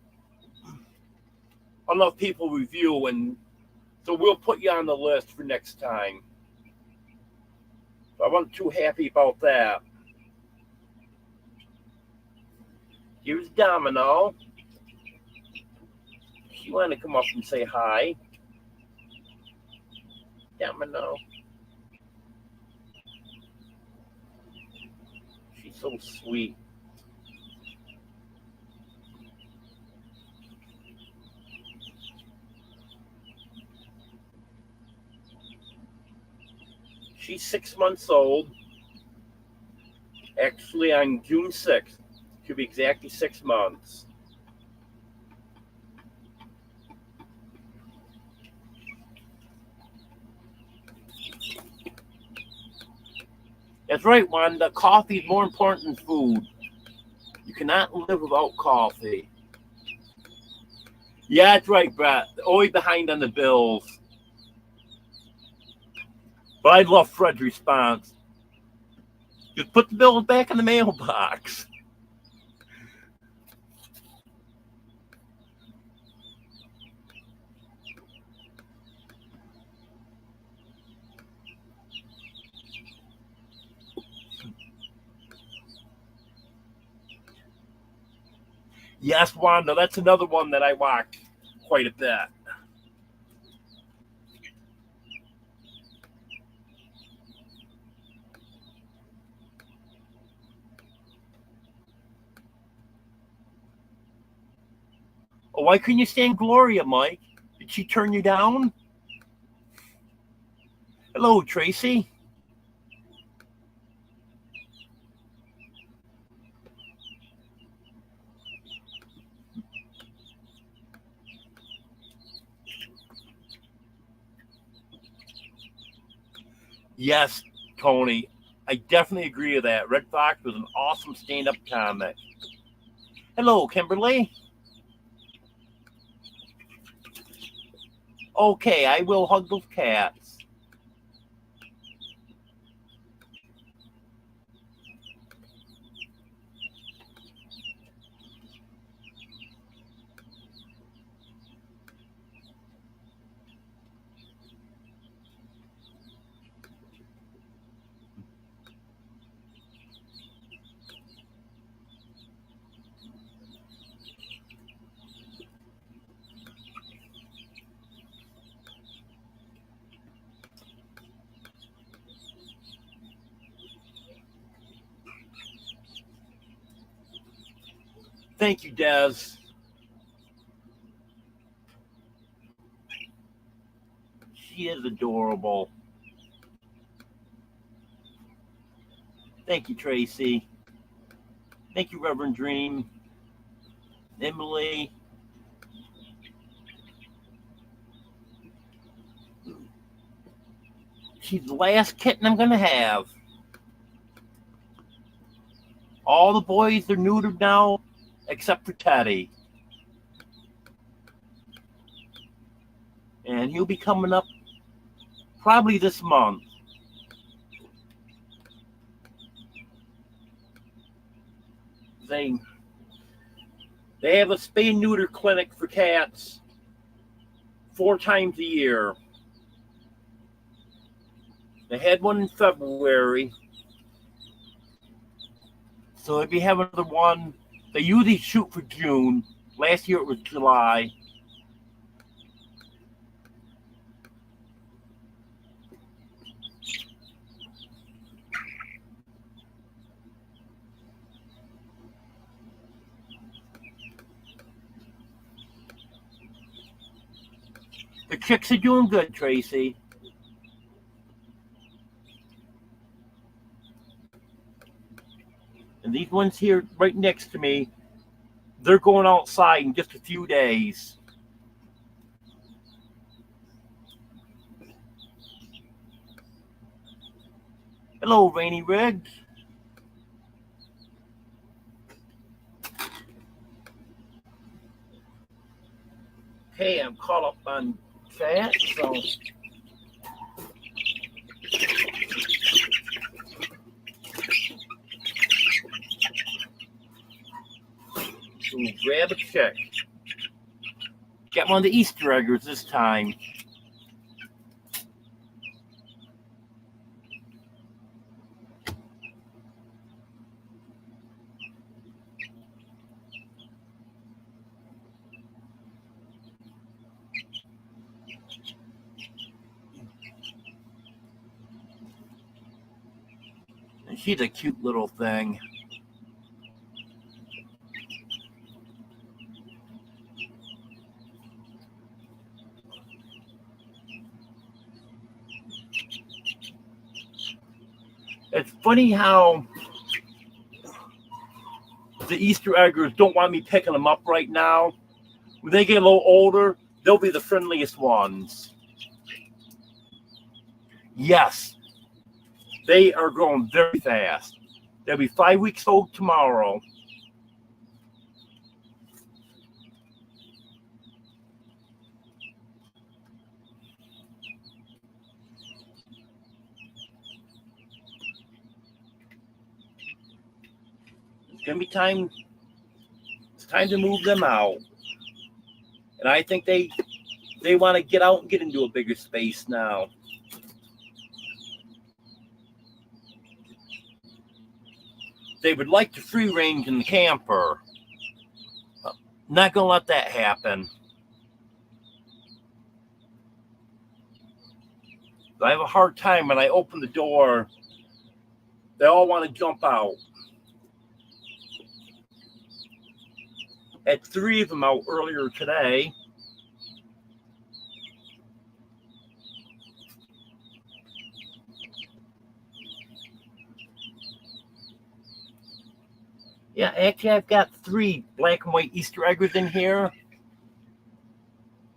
enough people reviewing, so we'll put you on the list for next time. So I wasn't too happy about that. Here's Domino. She wanted to come up and say hi. Domino. She's so sweet. She's 6 months old. Actually, on June 6th. She'll be exactly 6 months. That's right, Wanda. Coffee is more important than food. You cannot live without coffee. Yeah, that's right, Brett. Always behind on the bills. But I love Fred's response. Just put the bills back in the mailbox. Yes, Wanda, that's another one that I watch quite a bit. Oh, why couldn't you stand Gloria, Mike? Did she turn you down? Hello, Tracy. Yes, Tony. I definitely agree with that. Red Fox was an awesome stand-up comic. Hello, Kimberly. Okay, I will hug those cats. Thank you, Des. She is adorable. Thank you, Tracy. Thank you, Reverend Dream. Emily. She's the last kitten I'm going to have. All the boys are neutered now, except for Teddy. And he'll be coming up probably this month. They have a spay and neuter clinic for cats 4 times a year. They had one in February. So they'll be having another one. They usually shoot for June. Last year it was July. The chicks are doing good, Tracy. And these ones here right next to me, they're going outside in just a few days. Hello, Rainy Riggs. Okay, I'm caught up on chat, so we'll grab a chick. Get one of the Easter eggers this time. And she's a cute little thing. It's funny how the Easter eggers don't want me picking them up right now. When they get a little older, they'll be the friendliest ones. Yes, they are growing very fast. They'll be 5 weeks old tomorrow. It's gonna be time. It's time to move them out. And I think they want to get out and get into a bigger space now. They would like to free range in the camper. Not gonna let that happen. I have a hard time when I open the door. They all want to jump out. Had 3 of them out earlier today. Yeah, actually I've got 3 black and white Easter eggers in here.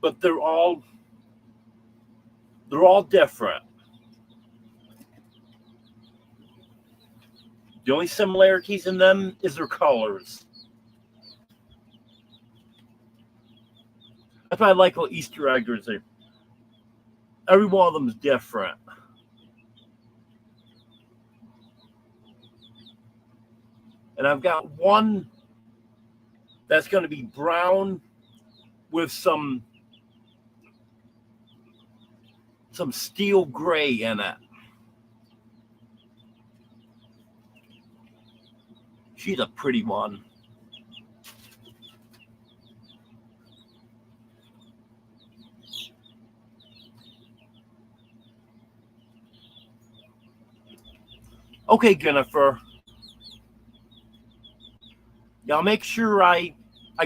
But they're all different. The only similarities in them is their colors. That's why I like little Easter eggers. Every one of them is different. And I've got one that's going to be brown with some steel gray in it. She's a pretty one. Okay, Jennifer. Yeah, I'll make sure I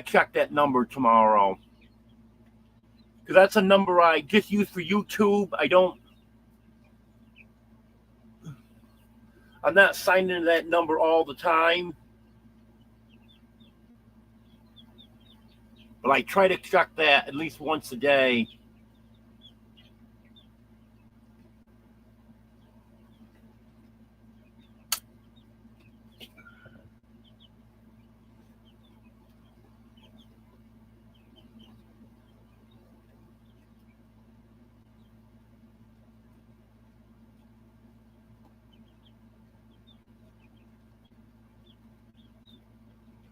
check that number tomorrow. Because that's a number I just use for YouTube. I'm not signed into that number all the time. But I try to check that at least once a day.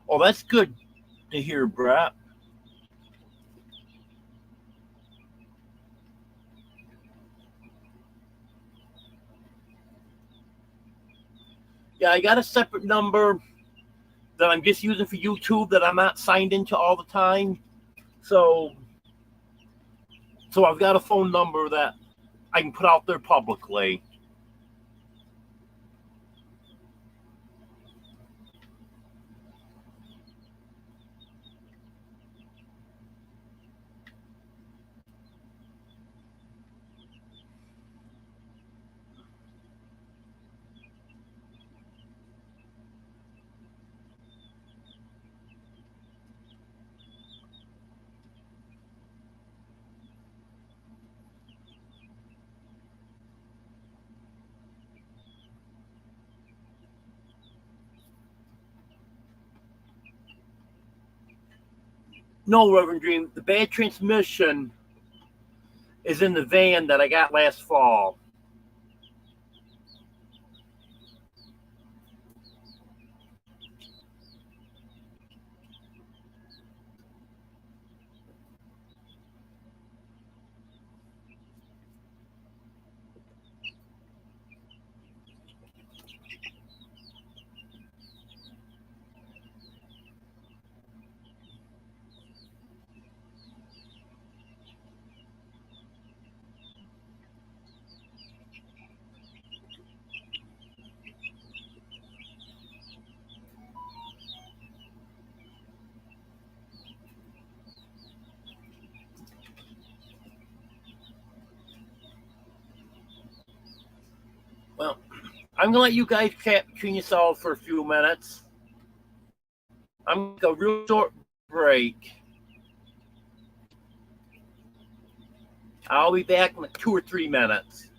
Oh, that's good to hear, Brett. Yeah, I got a separate number that I'm just using for YouTube that I'm not signed into all the time. So I've got a phone number that I can put out there publicly. No, Reverend Dream. The bad transmission is in the van that I got last fall. Well, I'm gonna let you guys chat between yourselves for a few minutes. I'm gonna take a real short break. I'll be back in like 2 or 3 minutes.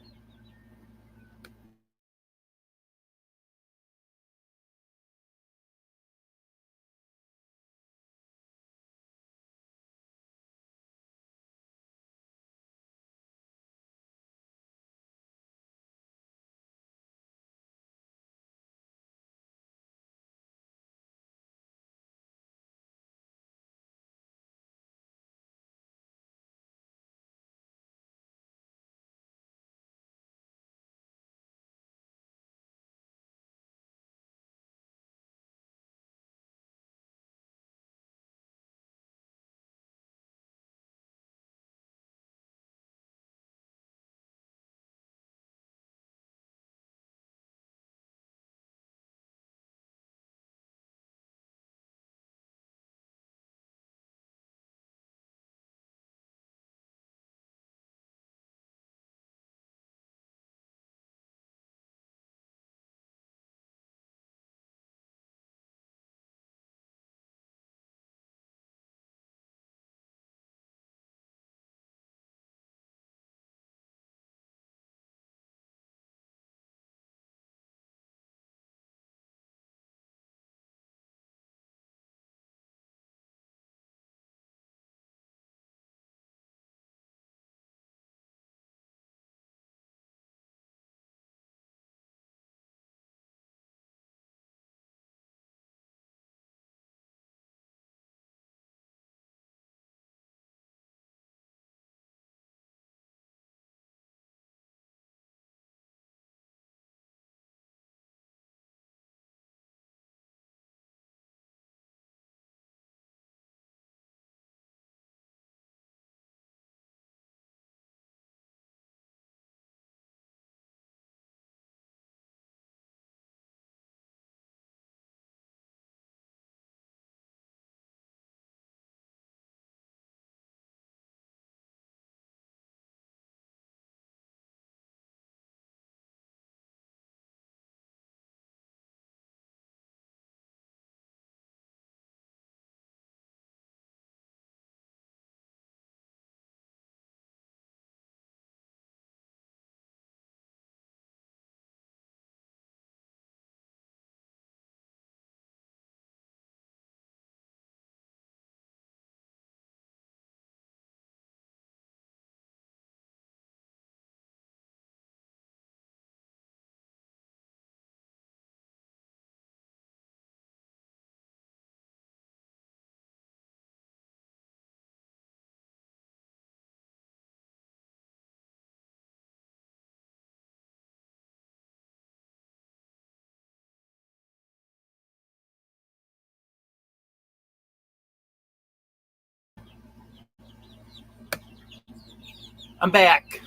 I'm back.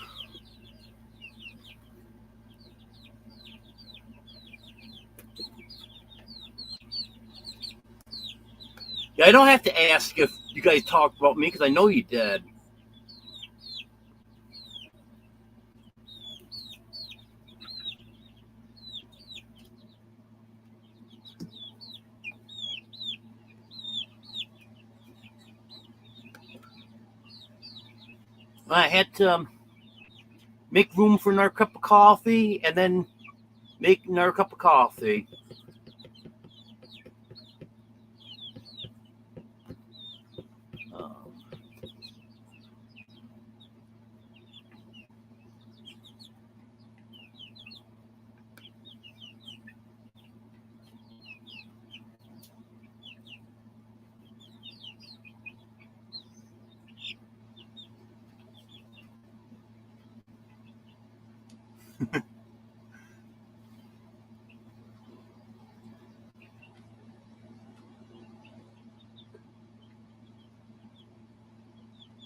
Yeah, I don't have to ask if you guys talked about me because I know you did. I had to make room for another cup of coffee and then make another cup of coffee.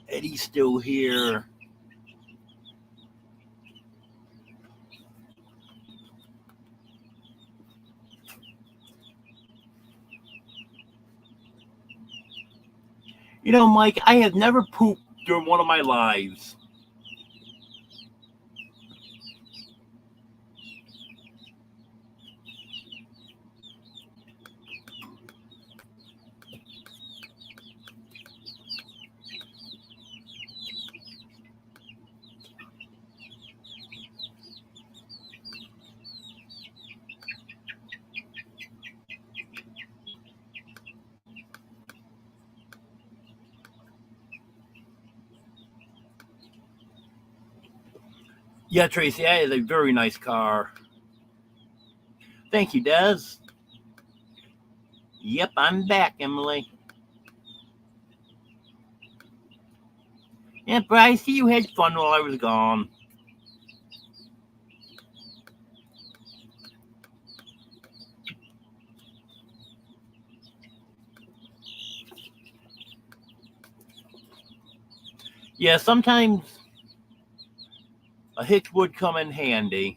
Eddie's still here. You know, Mike, I have never pooped during one of my lives. Yeah, Tracy, that is a very nice car. Thank you, Des. Yep, I'm back, Emily. Yeah, but I see you had fun while I was gone. Yeah, sometimes a hitch would come in handy.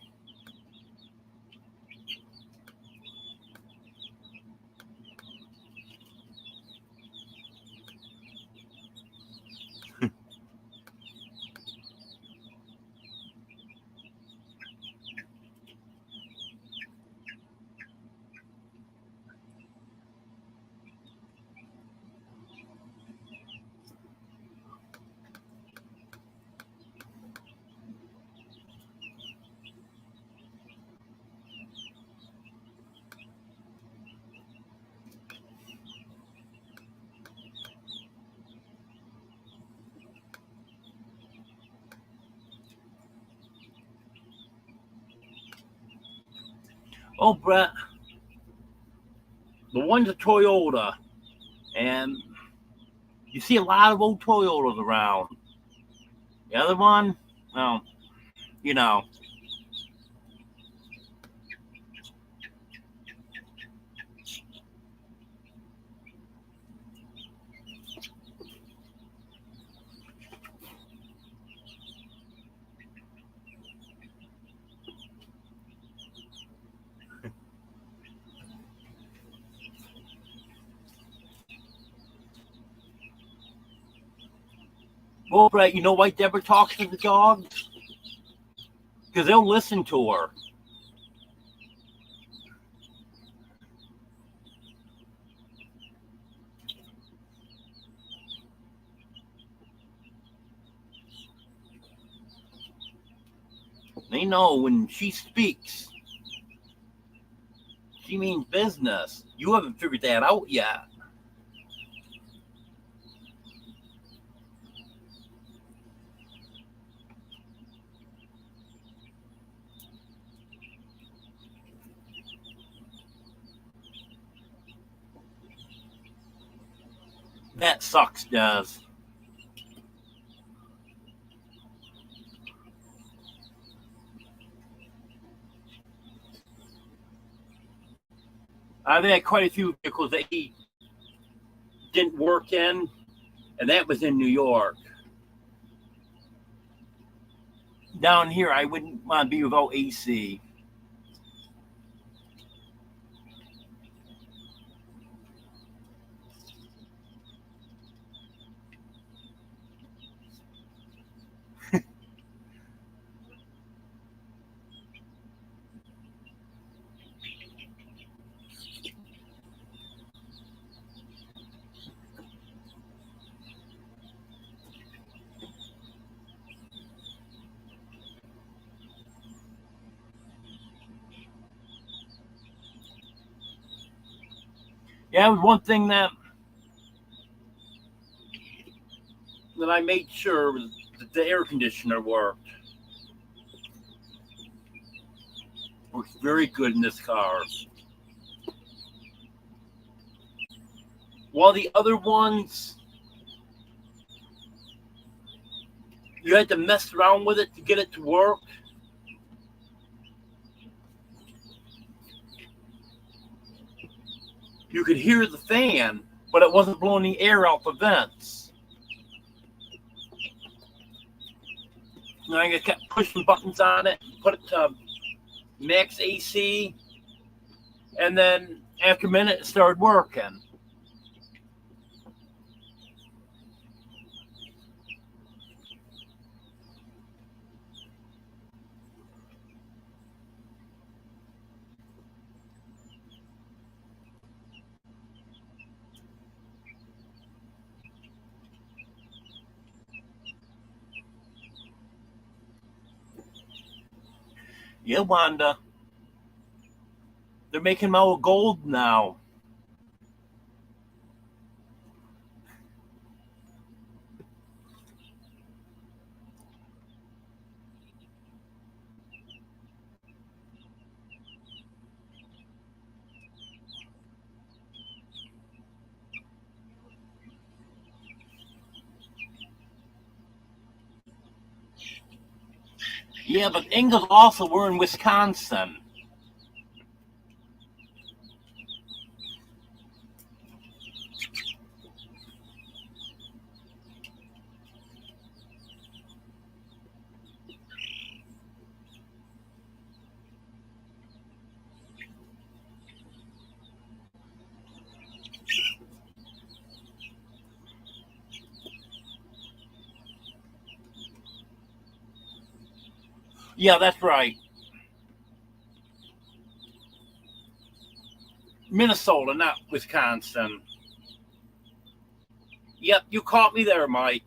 Oh, Brett, the one's a Toyota, and you see a lot of old Toyotas around. The other one, well, you know. Well, Brett, you know why Deborah talks to the dogs? Because they'll listen to her. They know when she speaks, she means business. You haven't figured that out yet. That sucks, does. I've had quite a few vehicles that he didn't work in, and that was in New York. Down here, I wouldn't want to be without AC. Yeah, it was one thing that I made sure was that the air conditioner worked. Works very good in this car. While the other ones, you had to mess around with it to get it to work. you could hear the fan, but it wasn't blowing the air out the vents. And I just kept pushing buttons on it, put it to max AC, and then after a minute it started working. Yeah, Wanda. They're making them out of gold now. Yeah, but Ingalls also were in Wisconsin. Yeah, that's right. Minnesota, not Wisconsin. Yep, you caught me there, Mike.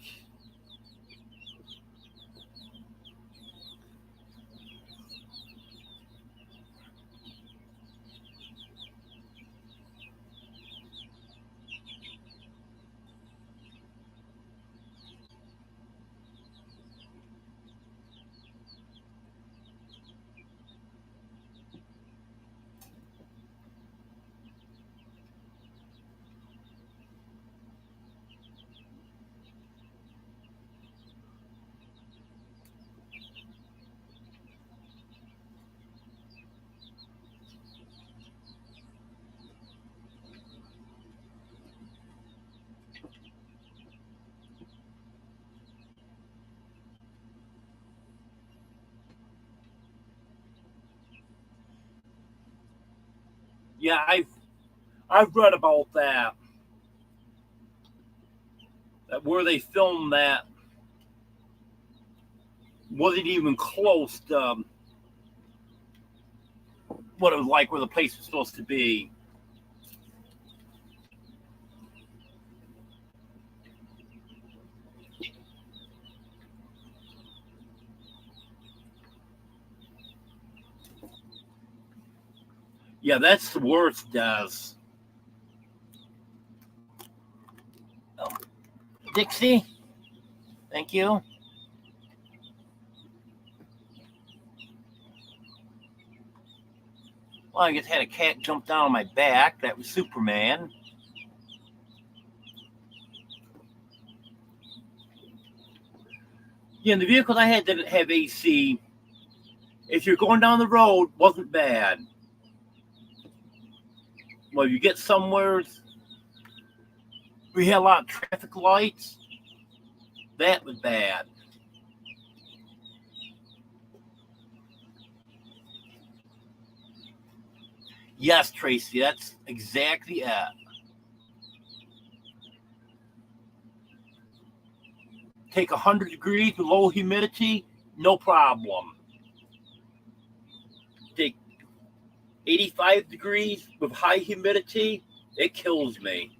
Yeah, I've read about that. That where they filmed that wasn't even close to what it was like where the place was supposed to be. Yeah, that's the worst, Des. Oh, Dixie, thank you. Well, I just had a cat jump down on my back. That was Superman. Yeah, the vehicles I had didn't have AC. If you're going down the road, wasn't bad. Well, you get somewhere, we had a lot of traffic lights. That was bad. Yes, Tracy, that's exactly it. Take 100 degrees with low humidity, no problem. Take 85 degrees with high humidity, it kills me.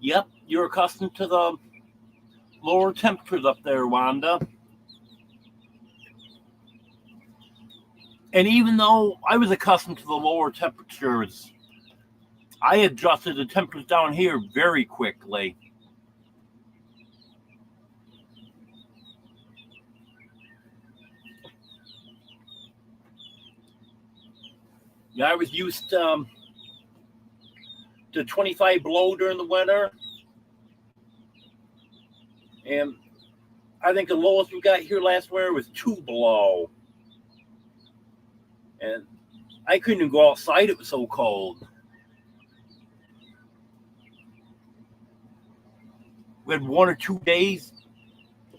Yep, you're accustomed to the lower temperatures up there, Wanda. And even though I was accustomed to the lower temperatures, I adjusted the temperatures down here very quickly. Yeah, I was used to 25 below during the winter. And I think the lowest we got here last winter was 2 below. And I couldn't even go outside, it was so cold. We had 1 or 2 days.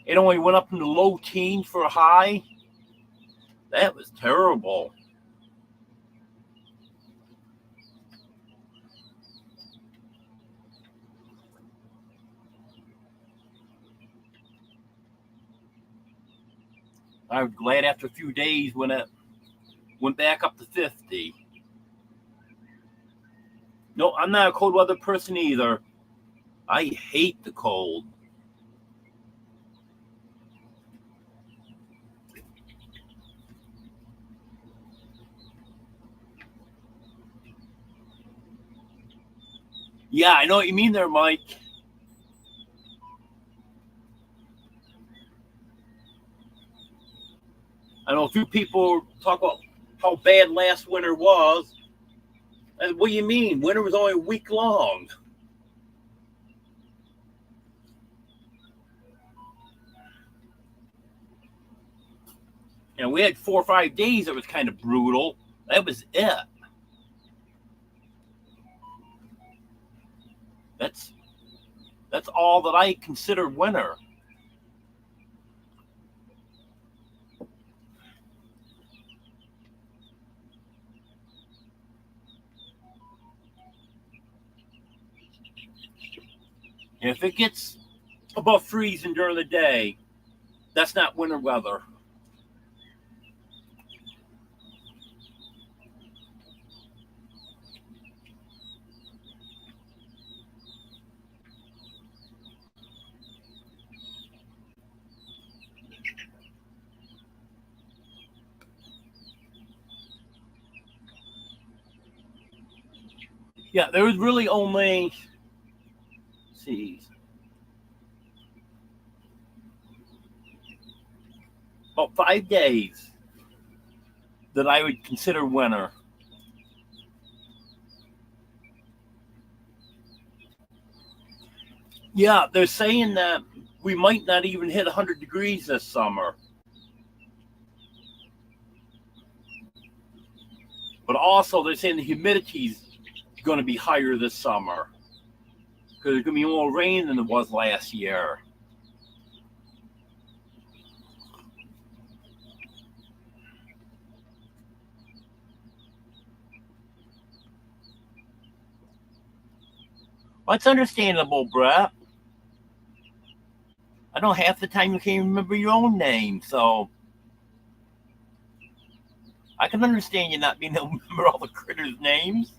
It only went up in the low teens for a high. That was terrible. I was glad after a few days when it went back up to 50. No, I'm not a cold weather person either. I hate the cold. Yeah, I know what you mean there, Mike. I know a few people talk about how bad last winter was. And what do you mean? Winter was only a week long. And we had 4 or 5 days that was kind of brutal. That was it. That's all that I consider winter. And if it gets above freezing during the day, that's not winter weather. Yeah, there was really only, let's see, about 5 days that I would consider winter. Yeah, they're saying that we might not even hit 100 degrees this summer. But also, they're saying the humidity's going to be higher this summer because there's going to be more rain than there was last year. Well, that's understandable, Brett. I know half the time you can't remember your own name, so I can understand you not being able to remember all the critters' names.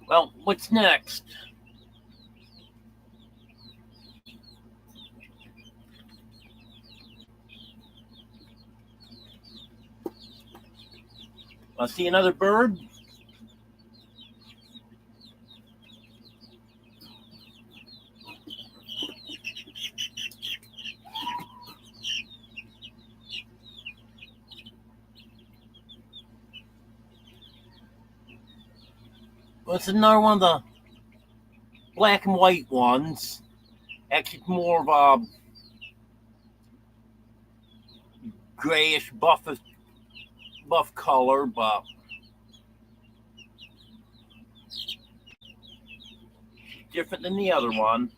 Well, what's next? Want to see another bird? Well, it's another one of the black and white ones. Actually, it's more of a grayish buff color, but different than the other one.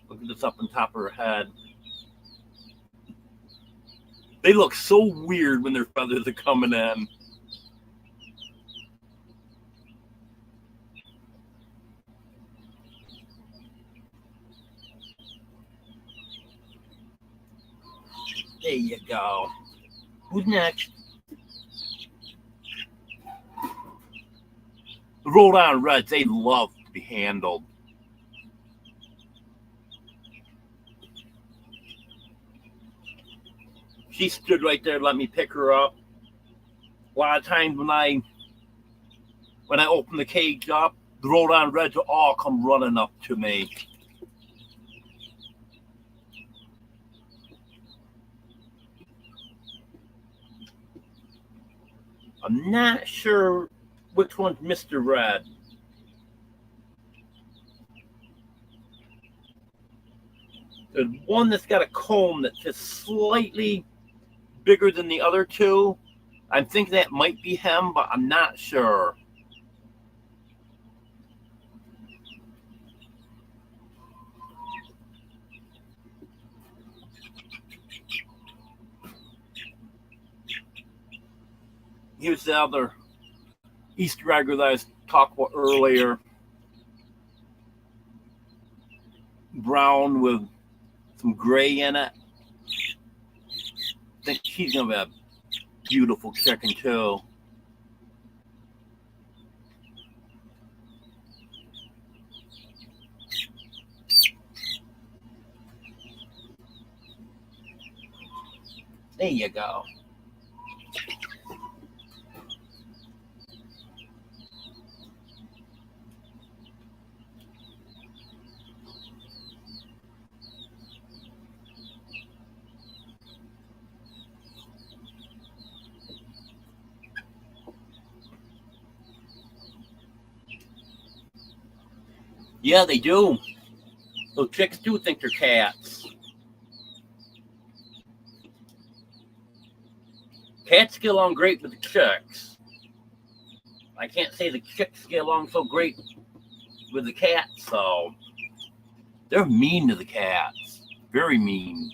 Look at this up on top of her head. They look so weird when their feathers are coming in. There you go. Who's next? The Rhode Island Reds, they love to be handled. She stood right there, let me pick her up. A lot of times when I open the cage up, the Rhode Island Reds will all come running up to me. I'm not sure which one's Mr. Red. There's one that's got a comb that's just slightly bigger than the other two. I'm thinking that might be him, but I'm not sure. Here's the other Easter egg that I was talking about earlier. Brown with some gray in it. I think she's going to be a beautiful chicken too. There you go. Yeah, they do. Those chicks do think they're cats. Cats get along great with the chicks. I can't say the chicks get along so great with the cats, so they're mean to the cats. Very mean.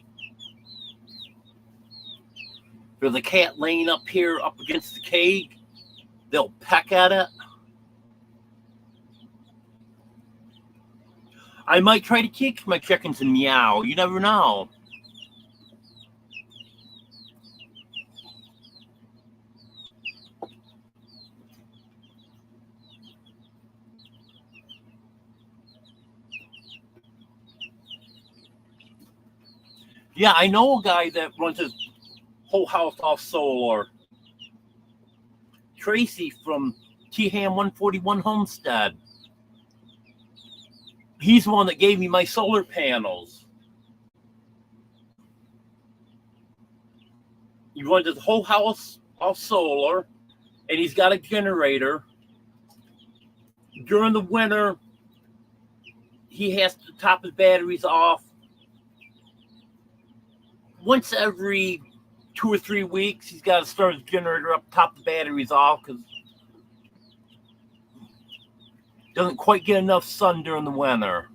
If there's a cat laying up here up against the cage, they'll peck at it. I might try to teach my chickens to meow. You never know. Yeah, I know a guy that runs his whole house off solar. Tracy from T-Ham 141 Homestead. He's the one that gave me my solar panels. He runs his whole house off solar, and he's got a generator. During the winter, he has to top his batteries off. Once every 2 or 3 weeks, he's got to start his generator up, top the batteries off, because doesn't quite get enough sun during the winter.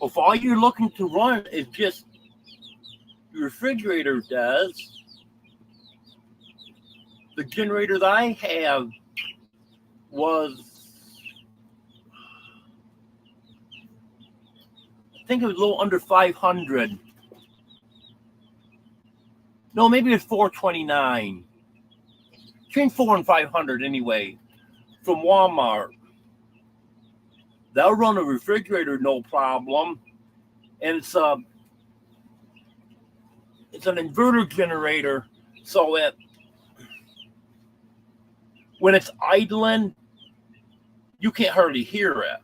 If all you're looking to run is just your refrigerator does, the generator that I have was, I think it was a little under 500. No, maybe it's 429. Between 400 and 500 anyway, from Walmart. They'll run a refrigerator no problem, and it's an inverter generator, so that when it's idling, you can't hardly hear it.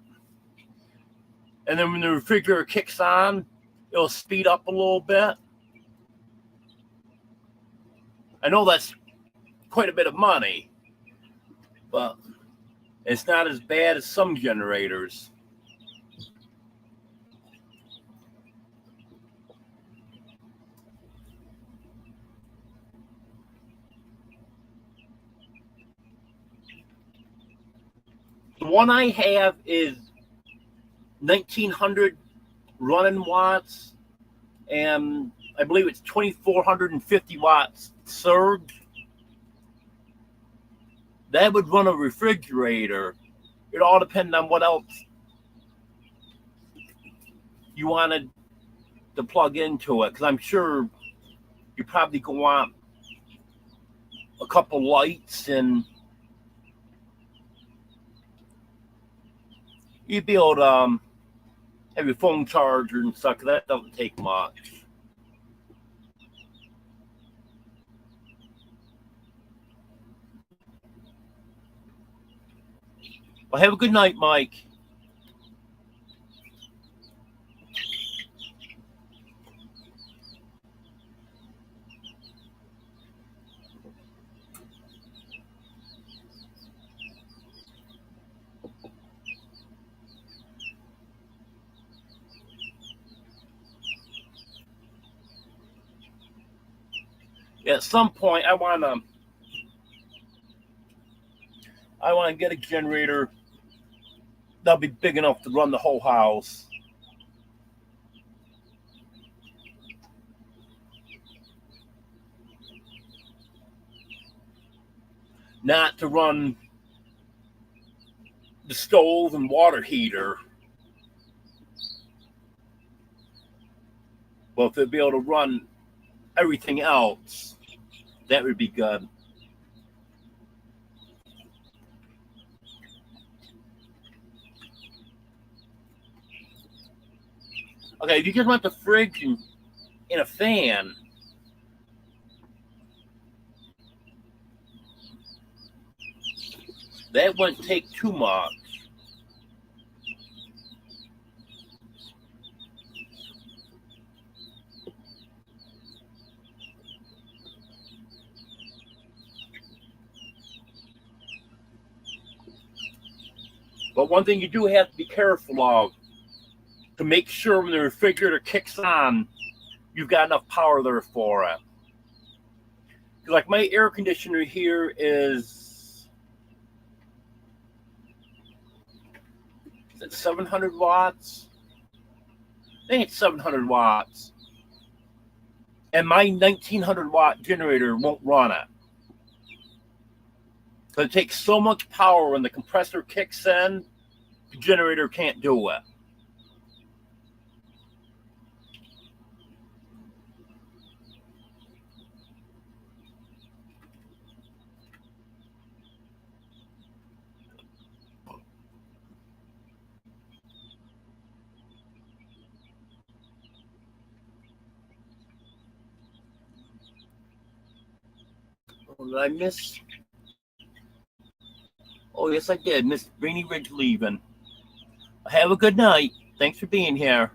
And then when the refrigerator kicks on, it'll speed up a little bit. I know that's quite a bit of money, but it's not as bad as some generators. The one I have is 1900 running watts, and I believe it's 2450 watts surge. That would run a refrigerator. It all depends on what else you wanted to plug into it, because I'm sure you probably go want a couple lights, and you'd be able to have your phone charger and stuff. That doesn't take much. Well, have a good night, Mike. At some point, I want to get a generator that'll be big enough to run the whole house. Not to run the stove and water heater. Well, if they'd be able to run everything else, that would be good. Okay, if you just want the fridge and a fan, that wouldn't take too much. But one thing you do have to be careful of, to make sure when the refrigerator kicks on, you've got enough power there for it. Like my air conditioner here is it 700 watts? I think it's 700 watts. And my 1900 watt generator won't run it. Because it takes so much power when the compressor kicks in, the generator can't do it. Oh, did I miss? Oh, yes, I did. Miss Rainy Ridge leaving. Have a good night. Thanks for being here.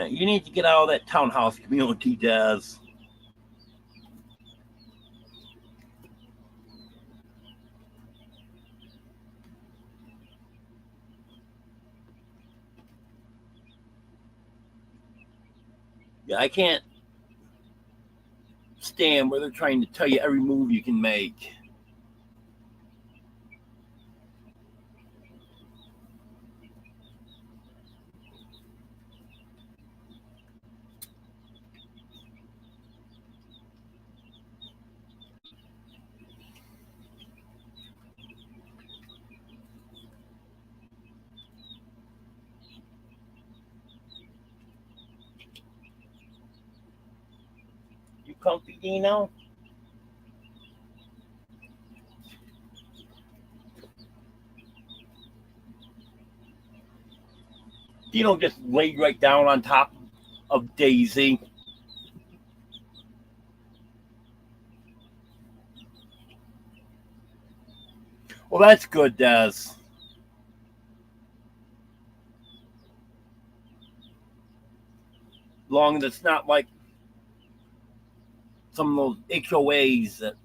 You need to get out of that townhouse community, Des. Yeah, I can't stand where they're trying to tell you every move you can make. comfy, Dino? Dino just laid right down on top of Daisy. Well, that's good, Des. Long as it's not like some of those HOAs that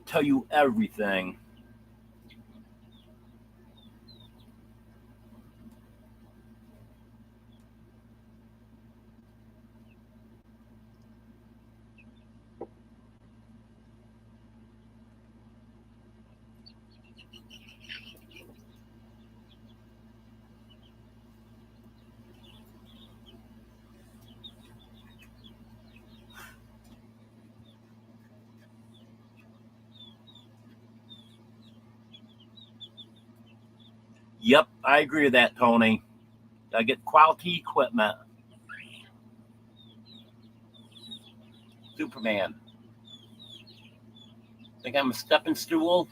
tell you everything. Yep, I agree with that, Tony. I get quality equipment. Superman. Think I'm a stepping stool?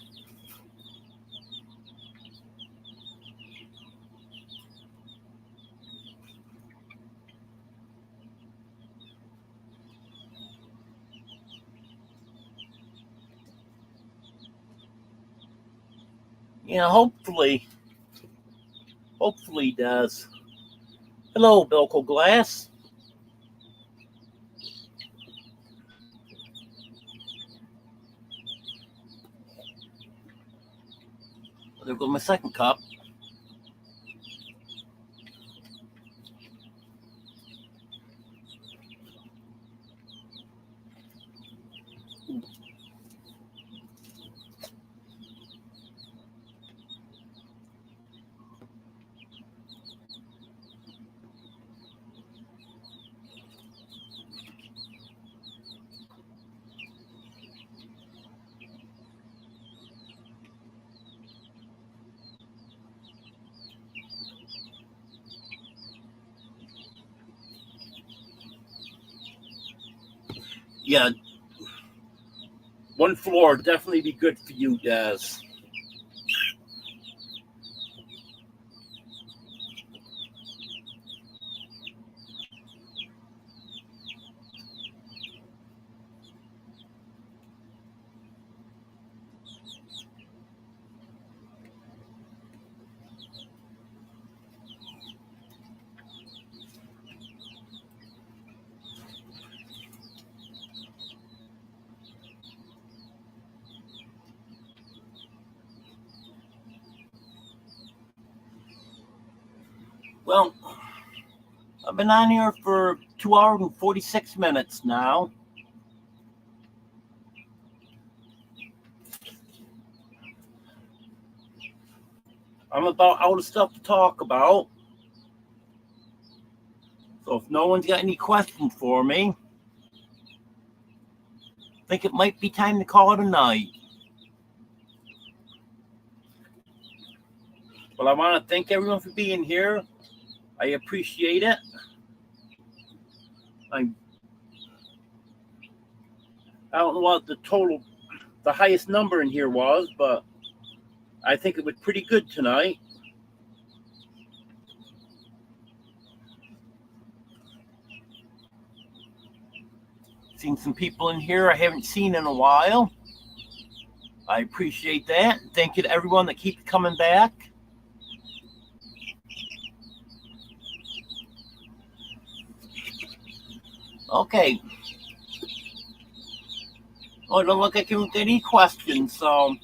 Yeah, hopefully he does. Hello, Bilko Glass. There goes my second cup. Yeah, one floor definitely be good for you, Des. Well, I've been on here for 2 hours and 46 minutes now. I'm about out of stuff to talk about. So if no one's got any questions for me, I think it might be time to call it a night. Well, I want to thank everyone for being here. I appreciate it. I don't know what the highest number in here was, but I think it was pretty good tonight. Seen some people in here I haven't seen in a while. I appreciate that. Thank you to everyone that keeps coming back. Okay. Well, it don't look like you have any questions, so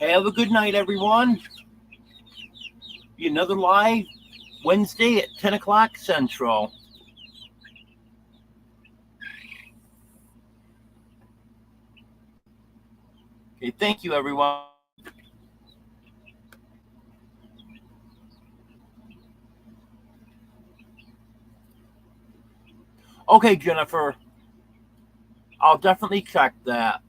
have a good night, everyone. Be another live Wednesday at 10 o'clock Central. Okay, thank you, everyone. Okay, Jennifer. I'll definitely check that.